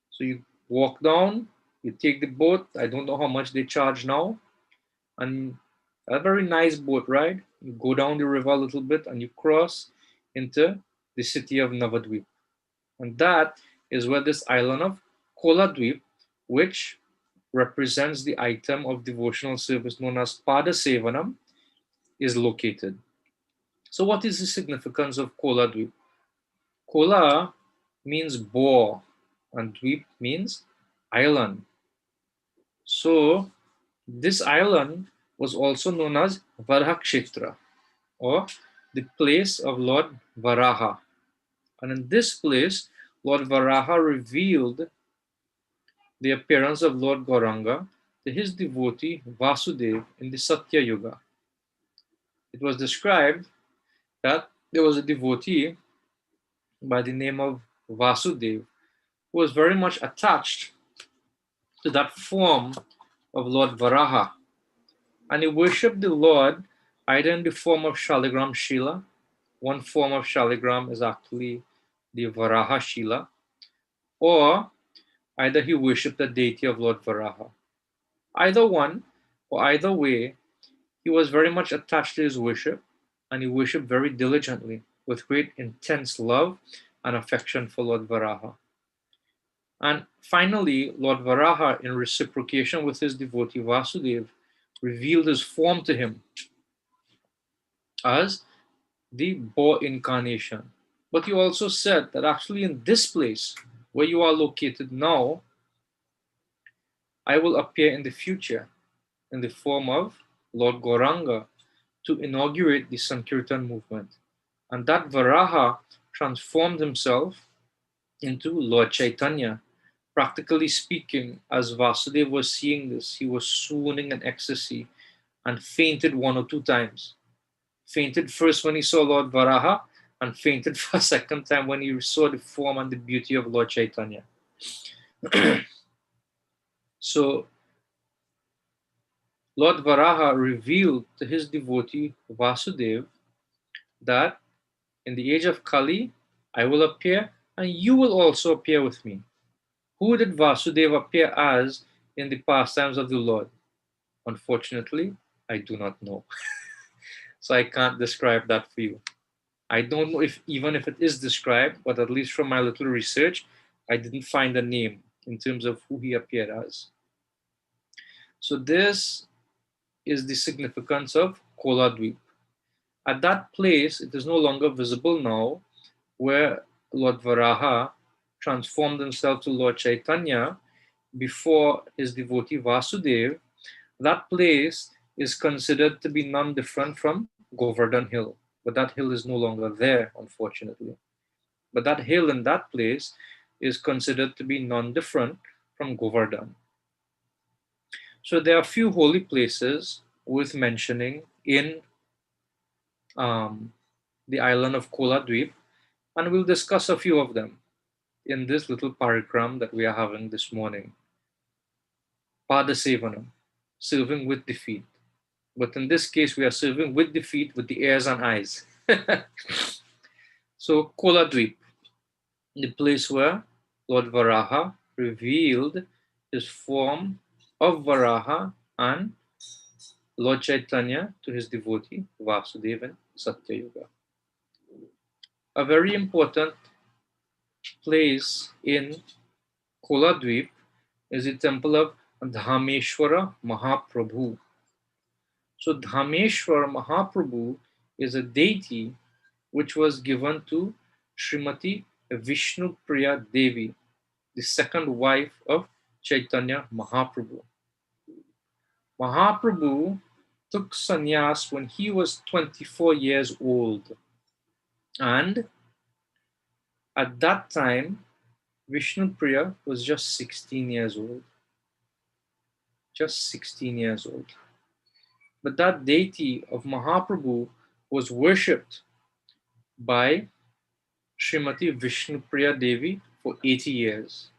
So you walk down, you take the boat. I don't know how much they charge now. And a very nice boat ride. You go down the river a little bit and you cross into the city of Navadvip. And that is where this island of Koladvip, which represents the item of devotional service known as Pada Sevanam, is located. So what is the significance of Kola Dweep? Kola means boar and Dweep means island. So this island was also known as Varahakshetra, or the place of Lord Varaha. And in this place, Lord Varaha revealed the appearance of Lord Gauranga to his devotee Vasudev in the Satya Yuga. It was described that there was a devotee by the name of Vasudev who was very much attached to that form of Lord Varaha. And he worshipped the Lord either in the form of Shaligram Shila. One form of Shaligram is actually the Varaha Shila, or either he worshipped the deity of Lord Varaha. Either one or either way, he was very much attached to his worship, and he worshipped very diligently with great intense love and affection for Lord Varaha. And finally, Lord Varaha, in reciprocation with his devotee Vasudev, revealed his form to him as the boar incarnation. But he also said that actually in this place where you are located now, I will appear in the future in the form of Lord Gauranga to inaugurate the Sankirtan movement. And that Varaha transformed himself into Lord Chaitanya. Practically speaking, as Vasudeva was seeing this, he was swooning in ecstasy and fainted one or two times. Fainted first when he saw Lord Varaha, and fainted for a second time when he saw the form and the beauty of Lord Chaitanya. So Lord Varaha revealed to his devotee Vasudeva that in the age of Kali, I will appear and you will also appear with me. Who did Vasudeva appear as in the pastimes of the Lord? Unfortunately, I do not know. So I can't describe that for you. I don't know if even if it is described, but at least from my little research, I didn't find a name in terms of who he appeared as. So this is the significance of Kola Dweep. At that place, it is no longer visible now, where Lord Varaha transformed himself to Lord Chaitanya before his devotee Vasudeva. That place is considered to be none different from Govardhan Hill, but that hill is no longer there, unfortunately. But that hill in that place is considered to be none different from Govardhan. So there are a few holy places worth mentioning in um, the island of Kola Dweep, and we'll discuss a few of them in this little parigram that we are having this morning. Pada Sevanam, serving with the feet. But in this case, we are serving with the feet, with the ears and eyes. So Kola Dweep, the place where Lord Varaha revealed his form of Varaha and Lord Chaitanya to his devotee Vasudeva in Satya Yuga. A very important place in Kola Dweep is the temple of Dhameshwara Mahaprabhu. So Dhameshwara Mahaprabhu is a deity which was given to Srimati Vishnu Priya Devi, the second wife of Chaitanya Mahaprabhu. Mahaprabhu took sannyas when he was 24 years old. And at that time, Vishnu Priya was just 16 years old. Just 16 years old. But that deity of Mahaprabhu was worshipped by Srimati Vishnu Priya Devi for 80 years.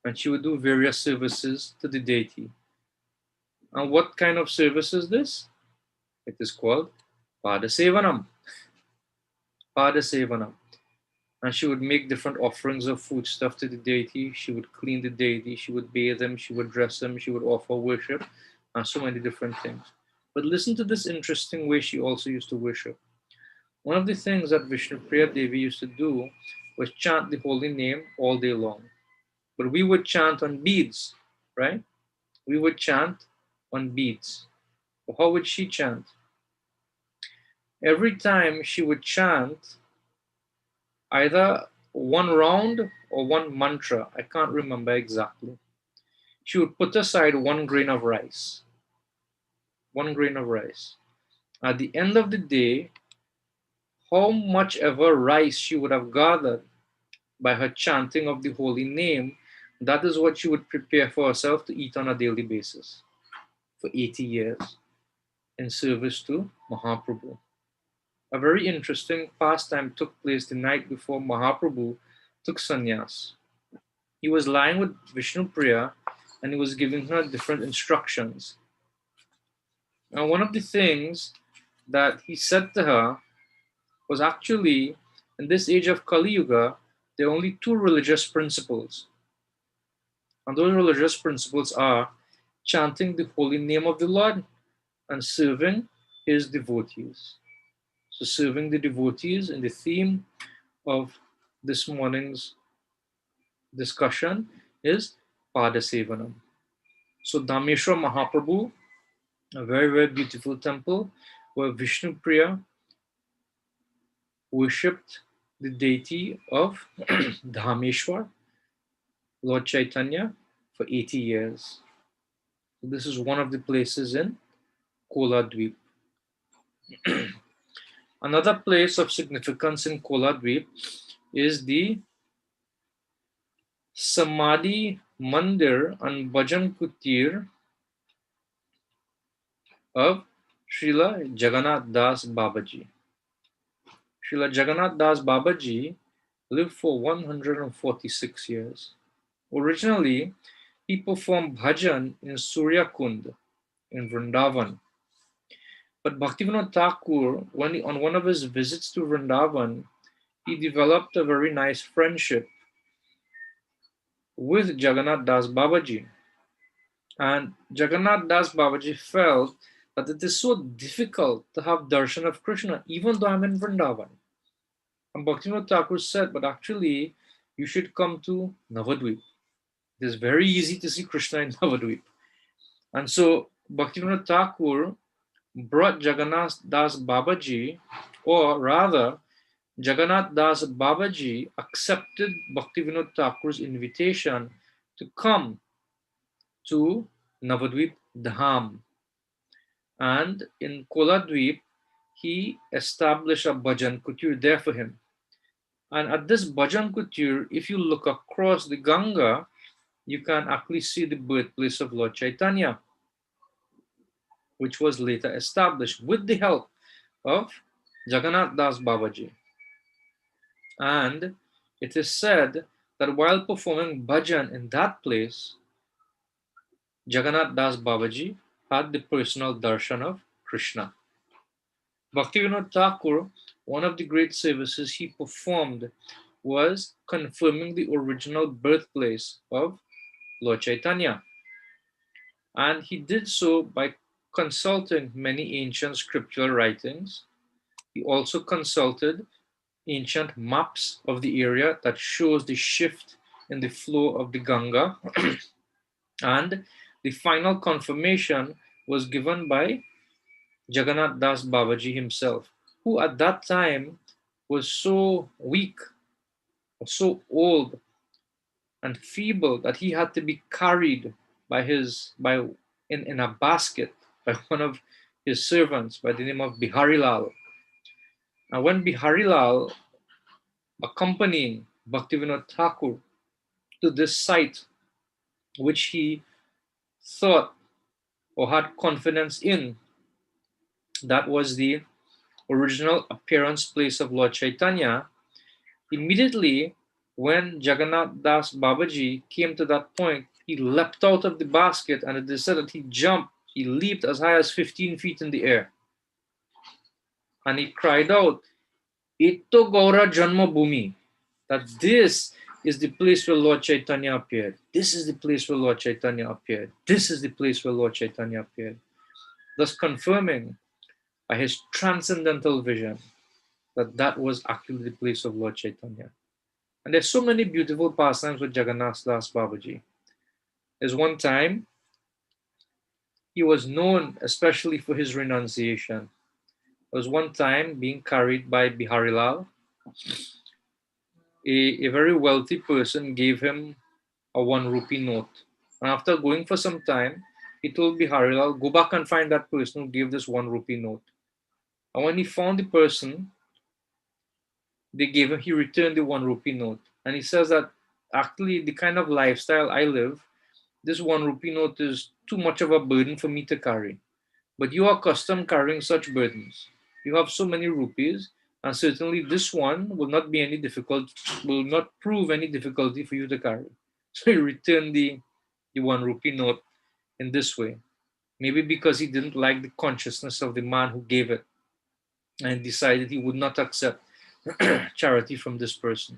And she would do various services to the deity. And what kind of service is this? It is called Pada Sevanam. Pada Sevanam. And she would make different offerings of food stuff to the deity. She would clean the deity. She would bathe him. She would dress him. She would offer worship and so many different things. But listen to this interesting way she also used to worship. One of the things that Vishnu Priya Devi used to do was chant the holy name all day long. But we would chant on beads, right? We would chant on beads. But how would she chant? every time she would chant either one round or one mantra, I can't remember exactly, she would put aside 1 grain of rice. 1 grain of rice. At the end of the day, how much ever rice she would have gathered by her chanting of the holy name, that is what she would prepare for herself to eat on a daily basis for 80 years in service to Mahaprabhu. A very interesting pastime took place the night before Mahaprabhu took sannyas. He was lying with Vishnu Priya and he was giving her different instructions. And one of the things that he said to her was actually, in this age of Kali Yuga, there are only two religious principles. And those religious principles are chanting the holy name of the Lord and serving his devotees. So serving the devotees in the theme of this morning's discussion is Pada Sevanam. So Dhameshwar Mahaprabhu, a very, very beautiful temple where Vishnu Priya worshipped the deity of Dhameshwar, Lord Chaitanya, for 80 years. So this is one of the places in Kola Dweep. Another place of significance in Kola Dweep is the Samadhi Mandir and Bhajan Kutir of Srila Jagannath Das Babaji. Srila Jagannath Das Babaji lived for 146 years. Originally, he performed bhajan in Surya Kund in Vrindavan. But Bhaktivinoda Thakur, on one of his visits to Vrindavan, he developed a very nice friendship with Jagannath Das Babaji. And Jagannath Das Babaji felt that it is so difficult to have darshan of Krishna, even though I'm in Vrindavan. And Bhaktivinoda Thakur said, but actually, you should come to Navadvip. It is very easy to see Krishna in Navadvip. And so Bhaktivinoda Thakur brought Jagannath Das Babaji, or rather, Jagannath Das Babaji accepted Bhaktivinoda Thakur's invitation to come to Navadvip Dham. And in Koladvip, he established a bhajan kutir there for him. And at this bhajan kutir, if you look across the Ganga, you can actually see the birthplace of Lord Chaitanya, which was later established with the help of Jagannath Das Babaji. And it is said that while performing bhajan in that place, Jagannath Das Babaji had the personal darshan of Krishna. Bhaktivinoda Thakur, one of the great services he performed was confirming the original birthplace of Lord Chaitanya. And he did so by consulting many ancient scriptural writings. He also consulted ancient maps of the area that shows the shift in the flow of the Ganga. And the final confirmation was given by Jagannath Das Babaji himself, who at that time was so weak, so old and feeble that he had to be carried in a basket by one of his servants by the name of Biharilal. Now, when Biharilal, accompanying Bhaktivinoda Thakur to this site, which he thought or had confidence in, that was the original appearance place of Lord Chaitanya, immediately when Jagannath Das Babaji came to that point, he leapt out of the basket, and it is said that he leaped as high as 15 feet in the air. And he cried out, Ito Gaura Janma Bhumi, that this is the place where Lord Chaitanya appeared. This is the place where Lord Chaitanya appeared. This is the place where Lord Chaitanya appeared. Thus confirming by his transcendental vision that was actually the place of Lord Chaitanya. And there's so many beautiful pastimes with Jagannath Das Babaji. There's one time he was known especially for his renunciation. There was one time being carried by Biharilal. A very wealthy person gave him a 1 rupee note. And after going for some time, he told Biharilal, go back and find that person who gave this 1 rupee note. And when he found the person, he returned the 1 rupee note. And he says that actually the kind of lifestyle I live, this 1 rupee note is too much of a burden for me to carry. But you are accustomed carrying such burdens. You have so many rupees, and certainly this one will not prove any difficulty for you to carry. So he returned the 1 rupee note in this way. Maybe because he didn't like the consciousness of the man who gave it and decided he would not accept charity from this person.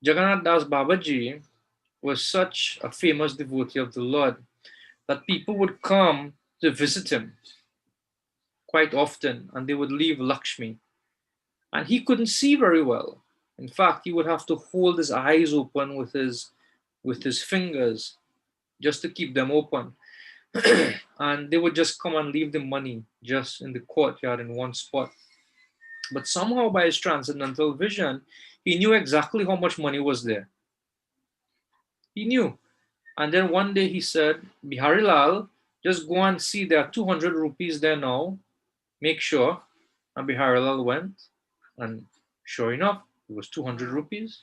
Jagannath Das Babaji was such a famous devotee of the Lord that people would come to visit him quite often, and they would leave Lakshmi. And he couldn't see very well. In fact, he would have to hold his eyes open with his fingers just to keep them open. And they would just come and leave the money just in the courtyard in one spot. But somehow, by his transcendental vision, he knew exactly how much money was there. He knew. And then one day he said, Biharilal, just go and see there are 200 rupees there now. Make sure. And Biharilal went, and sure enough, it was 200 rupees.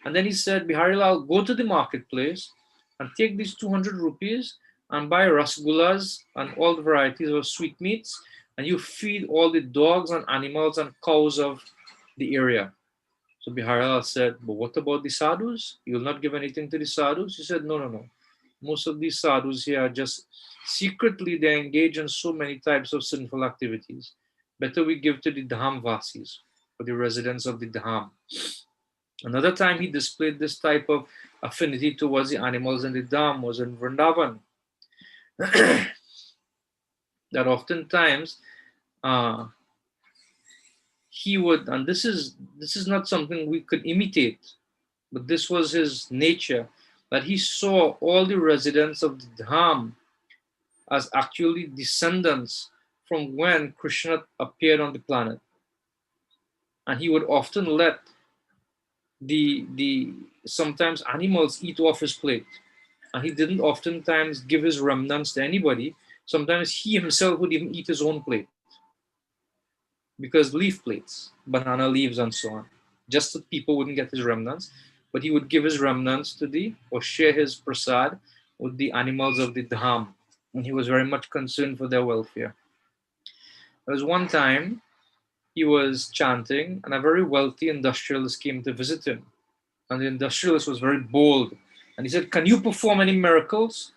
And then he said, Biharilal, go to the marketplace and take these 200 rupees and buy rasgullas and all the varieties of sweetmeats, and you feed all the dogs and animals and cows of the area. So Biharilal said, but what about the sadhus? You will not give anything to the sadhus? He said, no. Most of these sadhus here are just secretly they engage in so many types of sinful activities. Better we give to the Dham Vasis, for the residents of the Dham. Another time he displayed this type of affinity towards the animals in the Dham was in Vrindavan. That oftentimes he would, and this is not something we could imitate, but this was his nature, that he saw all the residents of the Dham as actually descendants from when Krishna appeared on the planet. And he would often let the sometimes animals eat off his plate. And he didn't oftentimes give his remnants to anybody. Sometimes he himself would even eat his own plate. Because leaf plates, banana leaves and so on, just so people wouldn't get his remnants. But he would give his remnants or share his prasad with the animals of the Dham. And he was very much concerned for their welfare. There was one time he was chanting, and a very wealthy industrialist came to visit him. And the industrialist was very bold. And he said, can you perform any miracles?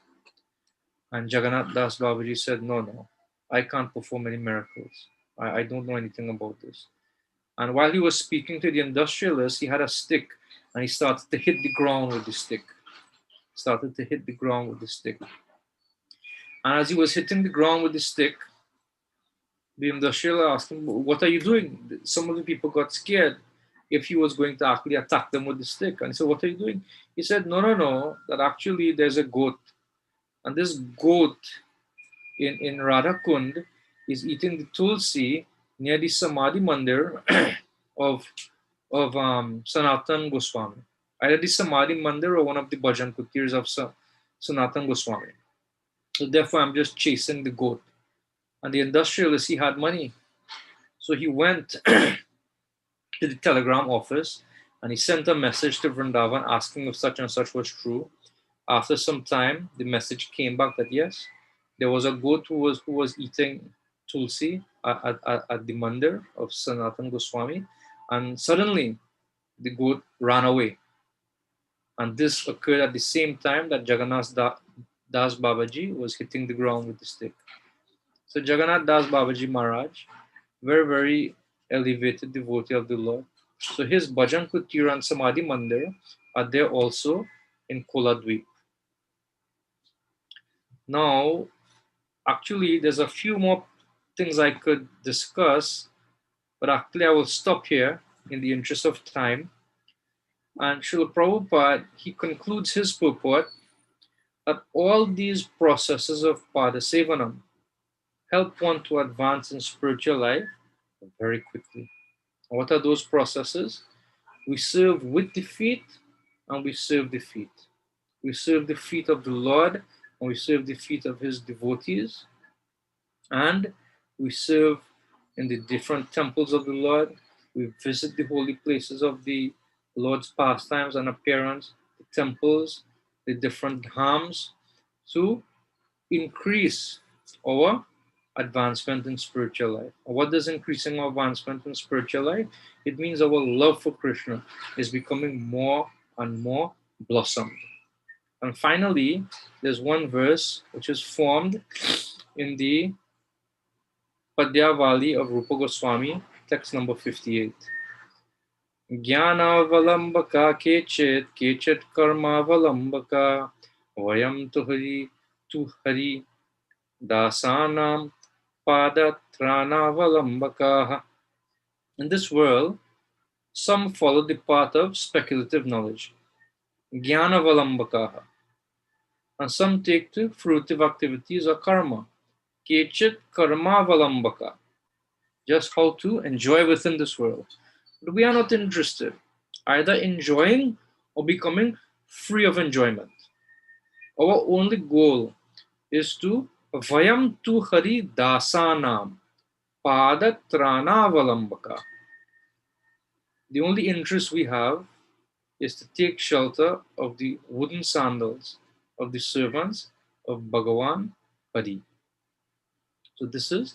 And Jagannath Das Babaji said, no, I can't perform any miracles. I don't know anything about this. And while he was speaking to the industrialist, he had a stick, and he started to hit the ground with the stick. And as he was hitting the ground with the stick, the industrialist asked him, what are you doing? Some of the people got scared if he was going to actually attack them with the stick. And he said, what are you doing? He said, no, that actually there's a goat. And this goat in Radhakund is eating the tulsi near the Samadhi Mandir of Sanatan Goswami. Either the Samadhi Mandir or one of the Bhajan Kutirs of Sanatan Goswami. So therefore, I'm just chasing the goat. And the industrialist, he had money. So he went to the telegram office and he sent a message to Vrindavan asking if such and such was true. After some time, the message came back that yes, there was a goat who was eating tulsi at the mandir of Sanatan Goswami, and suddenly the goat ran away. And this occurred at the same time that Jagannath Das Babaji was hitting the ground with the stick. So Jagannath Das Babaji Maharaj, very, very elevated devotee of the Lord. So his Bhajan Kutir and Samadhi Mandir are there also in Koladweep. Now, actually, there's a few more things I could discuss, but actually I will stop here in the interest of time. And Srila Prabhupada, he concludes his purport that all these processes of Pada Sevanam, help one to advance in spiritual life very quickly. What are those processes? We serve with the feet and we serve the feet. We serve the feet of the Lord and we serve the feet of his devotees. And we serve in the different temples of the Lord. We visit the holy places of the Lord's pastimes and appearance, the temples, the different dhams, to increase our advancement in spiritual life. What does increasing our advancement in spiritual life? It means our love for Krishna is becoming more and more blossomed. And finally, there's one verse which is formed in the Padyavali of Rupa Goswami, text number 58. Jnanavalambaka kechit karmavalambaka vayam tu hari dasanam padatranavalambakaa. In this world, some follow the path of speculative knowledge, jnanavalambaka, and some take to fruitive activities or karma, kechit karmavalambaka, just how to enjoy within this world. But we are not interested either enjoying or becoming free of enjoyment. Our only goal is to vayam tu hari dasanam padatranavalambakaa. The only interest we have is to take shelter of the wooden sandals of the servants of Bhagavan Hari. So this is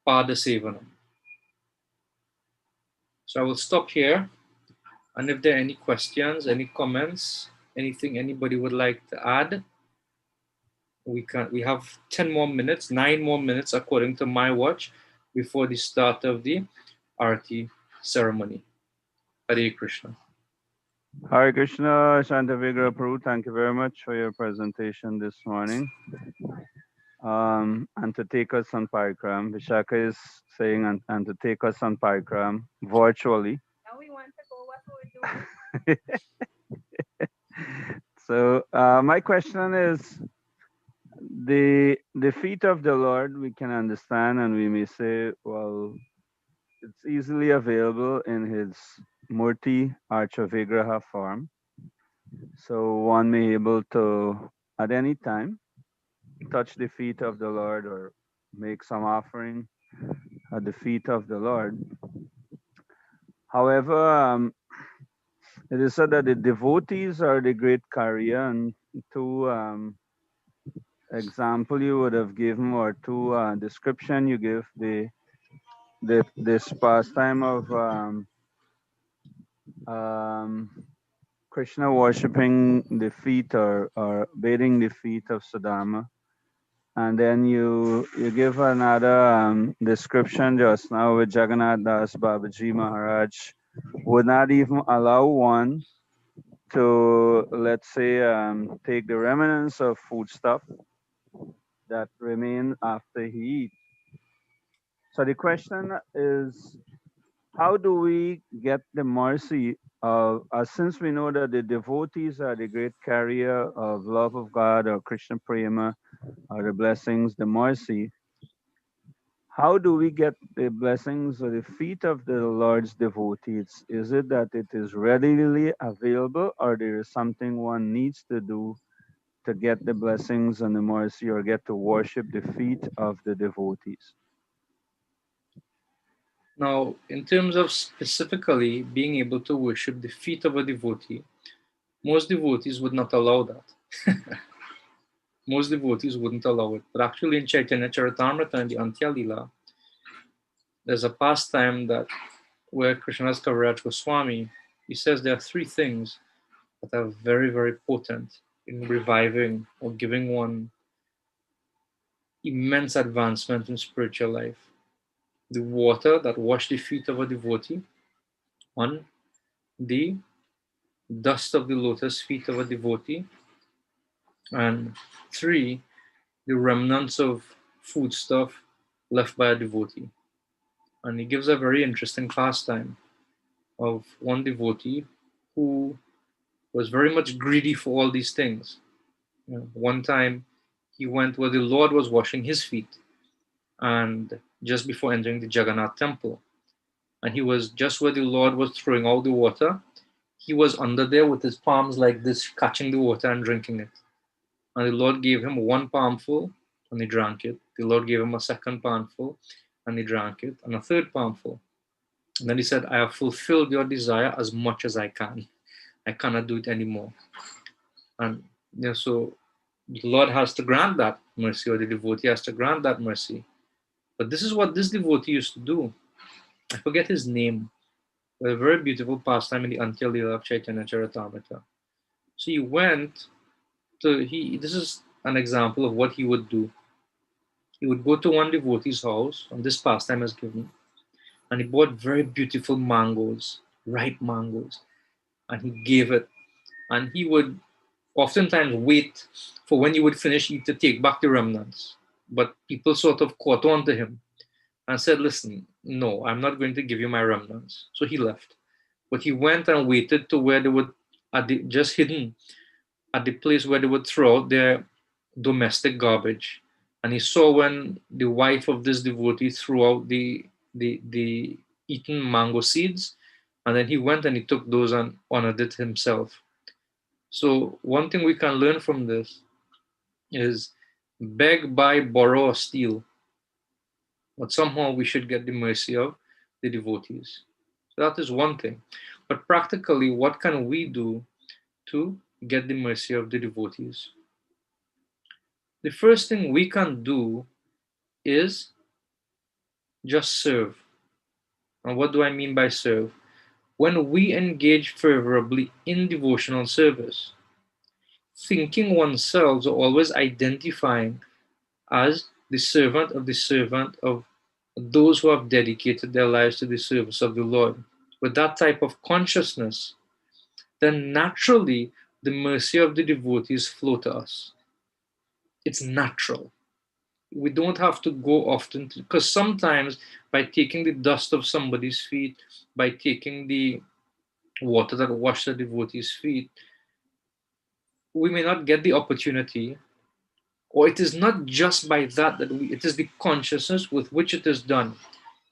Pada Sevanam. So I will stop here. And if there are any questions, any comments, anything anybody would like to add, we have 10 more minutes, 9 more minutes according to my watch before the start of the Arati ceremony. Hare Krishna. Hare Krishna, Shanta, Vigraha, Prabhu, thank you very much for your presentation this morning. And to take us on parikram, Vishaka is saying, and to take us on parikram virtually. Now we want to go, what we do? So my question is, the feet of the Lord, we can understand, and we may say, well, it's easily available in his Murti Archa Vigraha form. So one may be able to, at any time, touch the feet of the Lord or make some offering at the feet of the Lord. However, it is said that the devotees are the great carrier, and two example you would have given, or two description you give this pastime of Krishna worshipping the feet or bathing the feet of Sudama. And then you give another description just now with Jagannath Das Babaji Maharaj would not even allow one to, let's say, take the remnants of foodstuff that remain after he eats. So the question is, how do we get the mercy of, since we know that the devotees are the great carrier of love of God or Krishna Prema, or the blessings, the mercy, how do we get the blessings or the feet of the Lord's devotees? Is it that it is readily available, or there is something one needs to do to get the blessings and the mercy, or get to worship the feet of the devotees? Now, in terms of specifically being able to worship the feet of a devotee, most devotees would not allow that. Most devotees wouldn't allow it. But actually in Chaitanya Charitamrita and the Antya Lila, there's a pastime that where Krishnadas Kaviraj Goswami, he says there are three things that are very, very potent in reviving or giving one immense advancement in spiritual life. The water that washed the feet of a devotee, one, the dust of the lotus feet of a devotee, and three, the remnants of foodstuff left by a devotee. And he gives a very interesting pastime of one devotee who was very much greedy for all these things. One time he went where the Lord was washing his feet, and just before entering the Jagannath temple. And he was just where the Lord was throwing out the water. He was under there with his palms like this, catching the water and drinking it. And the Lord gave him one palmful, and he drank it. The Lord gave him a second palmful, and he drank it, and a third palmful. And then he said, I have fulfilled your desire as much as I can. I cannot do it anymore. And so the Lord has to grant that mercy, or the devotee has to grant that mercy. But this is what this devotee used to do. I forget his name. A very beautiful pastime in the Antya Leela of Chaitanya Charitamrita. So he went to, this is an example of what he would do. He would go to one devotee's house, and this pastime is given, and he bought very beautiful mangoes, ripe mangoes, and he gave it. And he would oftentimes wait for when you would finish eat to take back the remnants. But people sort of caught on to him and said, listen, no, I'm not going to give you my remnants. So he left. But he went and waited to where they would, just hidden at the place where they would throw out their domestic garbage. And he saw when the wife of this devotee threw out the eaten mango seeds, and then he went and he took those and honored it himself. So one thing we can learn from this is beg, buy, borrow, or steal. But somehow we should get the mercy of the devotees. So that is one thing. But practically, what can we do to get the mercy of the devotees? The first thing we can do is just serve. And what do I mean by serve? When we engage favorably in devotional service, thinking oneself or always identifying as the servant of those who have dedicated their lives to the service of the Lord. With that type of consciousness, then naturally the mercy of the devotees flow to us. It's natural. We don't have to go often, because sometimes by taking the dust of somebody's feet, by taking the water that washed the devotee's feet, we may not get the opportunity, or it is not just by that it is the consciousness with which it is done.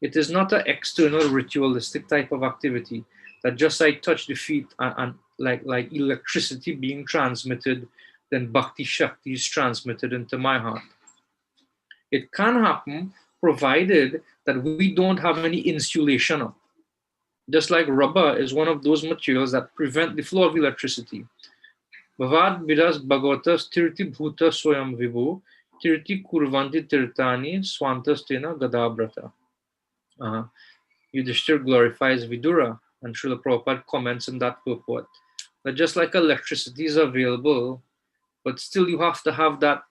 It is not an external ritualistic type of activity that just I touch the feet and like electricity being transmitted, then Bhakti Shakti is transmitted into my heart. It can happen provided that we don't have any insulation up. Just like rubber is one of those materials that prevent the flow of electricity. Bhavad vidas bhagavatas tirti bhuta soyam vibhu tirti kurvanti tirtani swantastena gadabrata. Yudhishthir glorifies Vidura, and Srila Prabhupada comments in that purport that just like electricity is available, but still you have to have that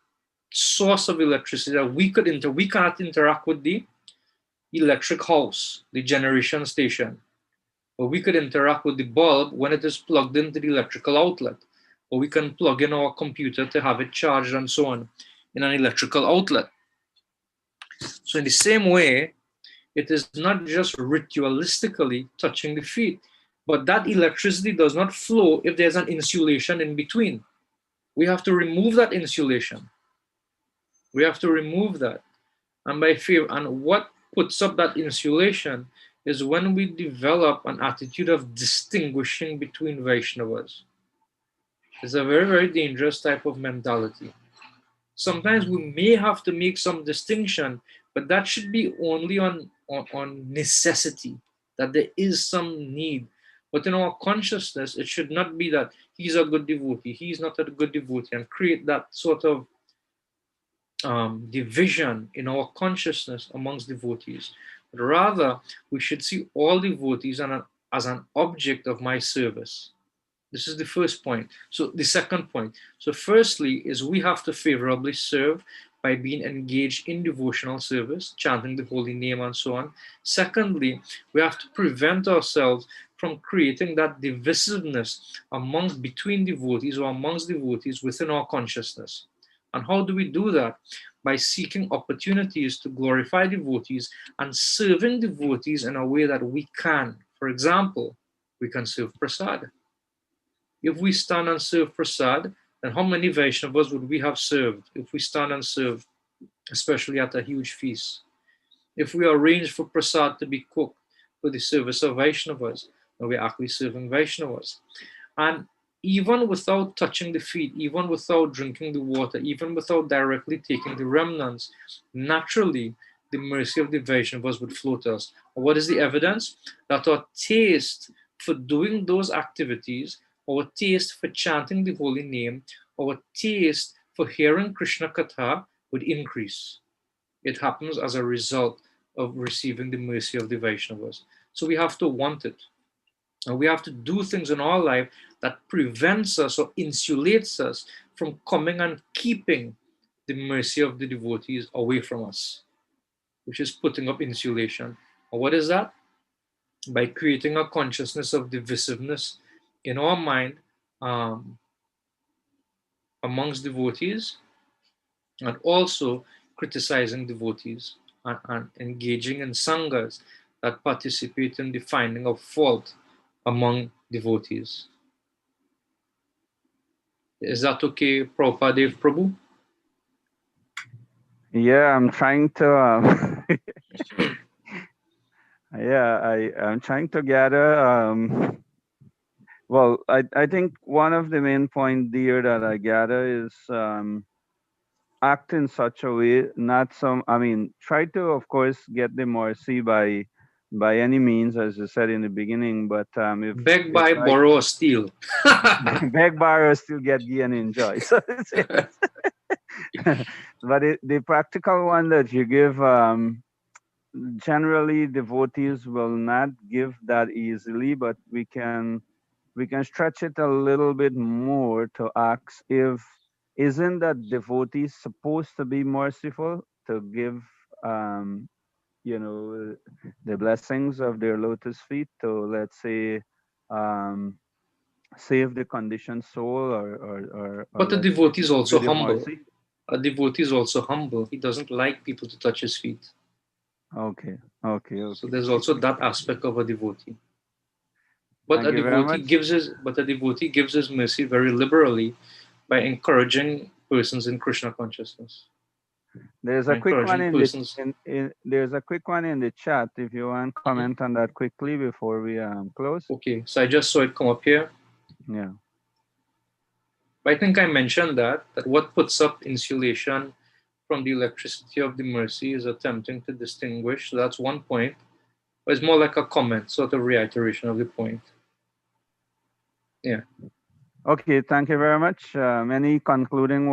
source of electricity that we cannot interact with the electric house, the generation station, but we could interact with the bulb when it is plugged into the electrical outlet, or we can plug in our computer to have it charged and so on in an electrical outlet. So in the same way, it is not just ritualistically touching the feet, but that electricity does not flow if there's an insulation in between. We have to remove that insulation. We have to remove that. And by fear, and what puts up that insulation is when we develop an attitude of distinguishing between Vaishnavas. It's a very, very dangerous type of mentality. Sometimes we may have to make some distinction, but that should be only on necessity, that there is some need. But in our consciousness, it should not be that he's a good devotee, he's not a good devotee, and create that sort of division in our consciousness amongst devotees. But rather, we should see all devotees as an object of my service. This is the first point. So the second point. So firstly is we have to favorably serve by being engaged in devotional service, chanting the holy name and so on. Secondly, we have to prevent ourselves from creating that divisiveness between devotees or amongst devotees within our consciousness. And how do we do that? By seeking opportunities to glorify devotees and serving devotees in a way that we can. For example, we can serve prasad. If we stand and serve prasad, then how many Vaishnavas would we have served if we stand and serve, especially at a huge feast? If we arrange for prasad to be cooked for the service of Vaishnavas, then we're actually serving Vaishnavas. And even without touching the feet, even without drinking the water, even without directly taking the remnants, naturally the mercy of the Vaishnavas would flow to us. What is the evidence? That our taste for doing those activities, our taste for chanting the holy name, our taste for hearing Krishna Katha would increase. It happens as a result of receiving the mercy of the Vaishnavas. So we have to want it. And we have to do things in our life that prevents us or insulates us from coming and keeping the mercy of the devotees away from us, which is putting up insulation. And what is that? By creating a consciousness of divisiveness in our mind amongst devotees, and also criticizing devotees and engaging in sanghas that participate in the finding of fault among devotees. Is that okay, Prabhupada Prabhu? Yeah, I'm trying to. I'm trying to gather. Well, I think one of the main point there that I gather is act in such a way, not some. I mean, try to, of course, get the mercy by any means, as you said in the beginning. But Beg, if buy, like borrow, or steal. beg, borrow, still get and enjoy. So but the practical one that you give, generally devotees will not give that easily, but we can stretch it a little bit more to ask if isn't that devotees supposed to be merciful to give you know the blessings of their lotus feet to, let's say, um, save the conditioned soul, or But the let's say devotee is also video humble. mercy. A devotee is also humble. He doesn't like people to touch his feet. Okay. So there's also that aspect of a devotee. But Thank you very much. a devotee gives his mercy very liberally by encouraging persons in Krishna consciousness. There's a quick one in the there's a quick one in the chat. If you want to comment on that quickly before we close. Okay, so I just saw it come up here. Yeah. I think I mentioned that what puts up insulation from the electricity of the mercy is attempting to distinguish. So that's one point. But it's more like a comment, sort of reiteration of the point. Yeah. Okay, thank you very much. Any concluding